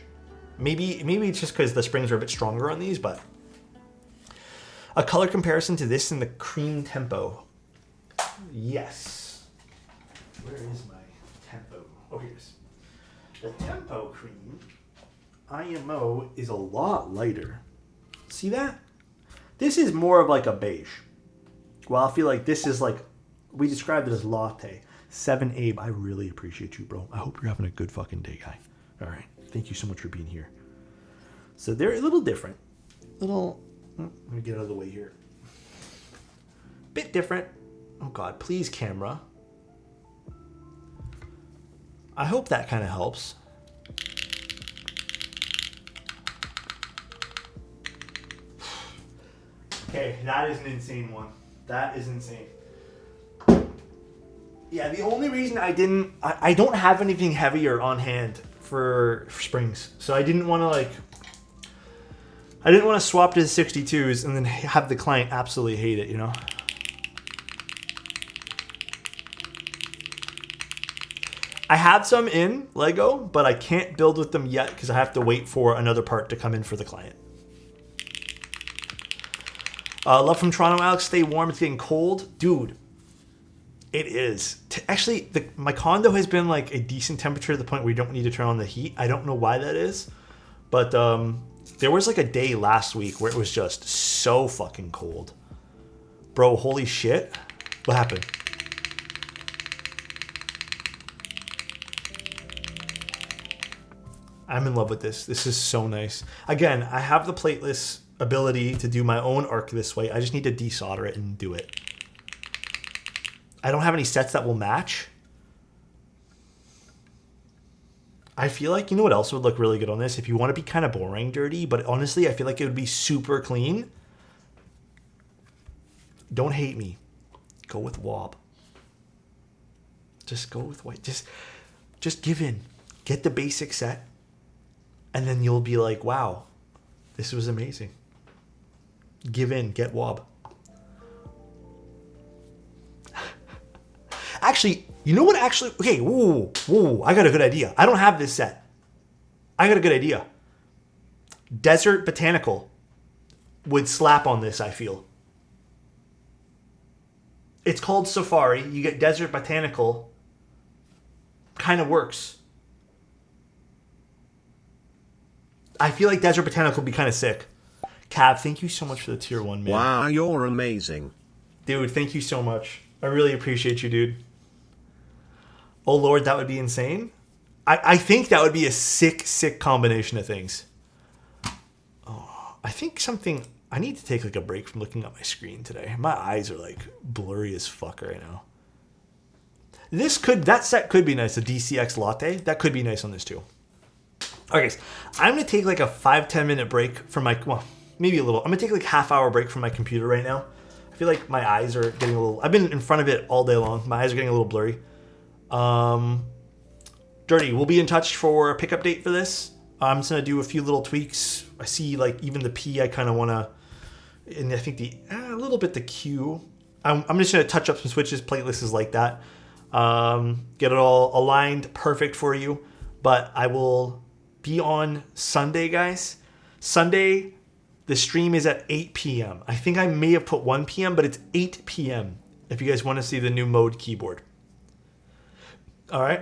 Maybe it's just because the springs are a bit stronger on these, but a color comparison to this in the cream tempo. Yes. Where is my tempo? Oh, here's the tempo cream. IMO is a lot lighter. See that? This is more of like a beige. Well, I feel like this is like, we described it as latte. 7 Abe, I really appreciate you, bro. I hope you're having a good fucking day, guy. All right. Thank you so much for being here. So they're a little different. Let me get out of the way here. Bit different. Oh, God. Please, camera. I hope that kind of helps. Okay, that is an insane one. That is insane. Yeah, the only reason I don't have anything heavier on hand for springs. So I didn't want to swap to the 62s and then have the client absolutely hate it, you know? I have some in Lego, but I can't build with them yet because I have to wait for another part to come in for the client. Love from Toronto, Alex. Stay warm. It's getting cold. Dude, it is. Actually, my condo has been like a decent temperature to the point where you don't need to turn on the heat. I don't know why that is. But there was like a day last week where it was just so fucking cold. Bro, holy shit. What happened? I'm in love with this. This is so nice. Again, I have the plateless ability to do my own arc this way. I just need to desolder it and do it. I don't have any sets that will match. I feel like, you know what else would look really good on this? If you want to be kind of boring dirty, but honestly, I feel like it would be super clean. Don't hate me. Go with wob. Just go with white. Just give in. Get the basic set. And then you'll be like, wow, this was amazing. Give in, get wob. Actually, you know what actually, okay, whoa, I got a good idea. I don't have this set. I got a good idea. Desert Botanical would slap on this, I feel. It's called Safari. You get Desert Botanical. Kind of works. I feel like Desert Botanical would be kind of sick. Cab, thank you so much for the tier 1, man. Wow, you're amazing. Dude, thank you so much. I really appreciate you, dude. Oh, Lord, that would be insane. I think that would be a sick, sick combination of things. Oh, I think something... I need to take like a break from looking at my screen today. My eyes are like blurry as fuck right now. That set could be nice. The DCX Latte. That could be nice on this too. Okay, guys, I'm going to take like a 5-10 minute break from my, well, maybe a little. I'm going to take like half-hour break from my computer right now. I feel like my eyes are getting a little, I've been in front of it all day long. My eyes are getting a little blurry. Dirty, we'll be in touch for a pickup date for this. I'm just going to do a few little tweaks. I see like even the P I kind of want to, and I think a little bit the Q. I'm just going to touch up some switches. Plateless is like that. Get it all aligned perfect for you. But I will be on Sunday, guys. Sunday, the stream is at 8 p.m. I think I may have put 1 p.m., but it's 8 p.m. if you guys want to see the new mode keyboard. All right.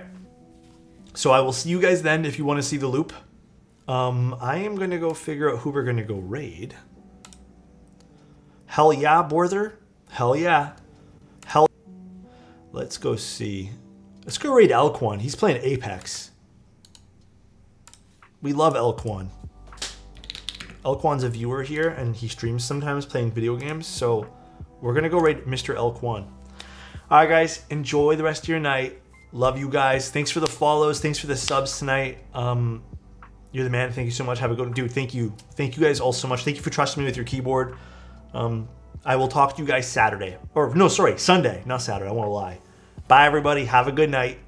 So I will see you guys then if you want to see the loop. I am going to go figure out who we're going to go raid. Hell yeah, Borther. Hell yeah. Let's go see. Let's go raid Elquan. He's playing Apex. We love Elquan. Elquan's a viewer here, and he streams sometimes playing video games, so we're going to go raid Mr. Elquan. All right, guys, enjoy the rest of your night. Love you guys. Thanks for the follows. Thanks for the subs tonight. You're the man. Thank you so much. Have a good one. Dude, thank you. Thank you guys all so much. Thank you for trusting me with your keyboard. I will talk to you guys Saturday. Or, no, sorry, Sunday. Not Saturday. I want to lie. Bye, everybody. Have a good night.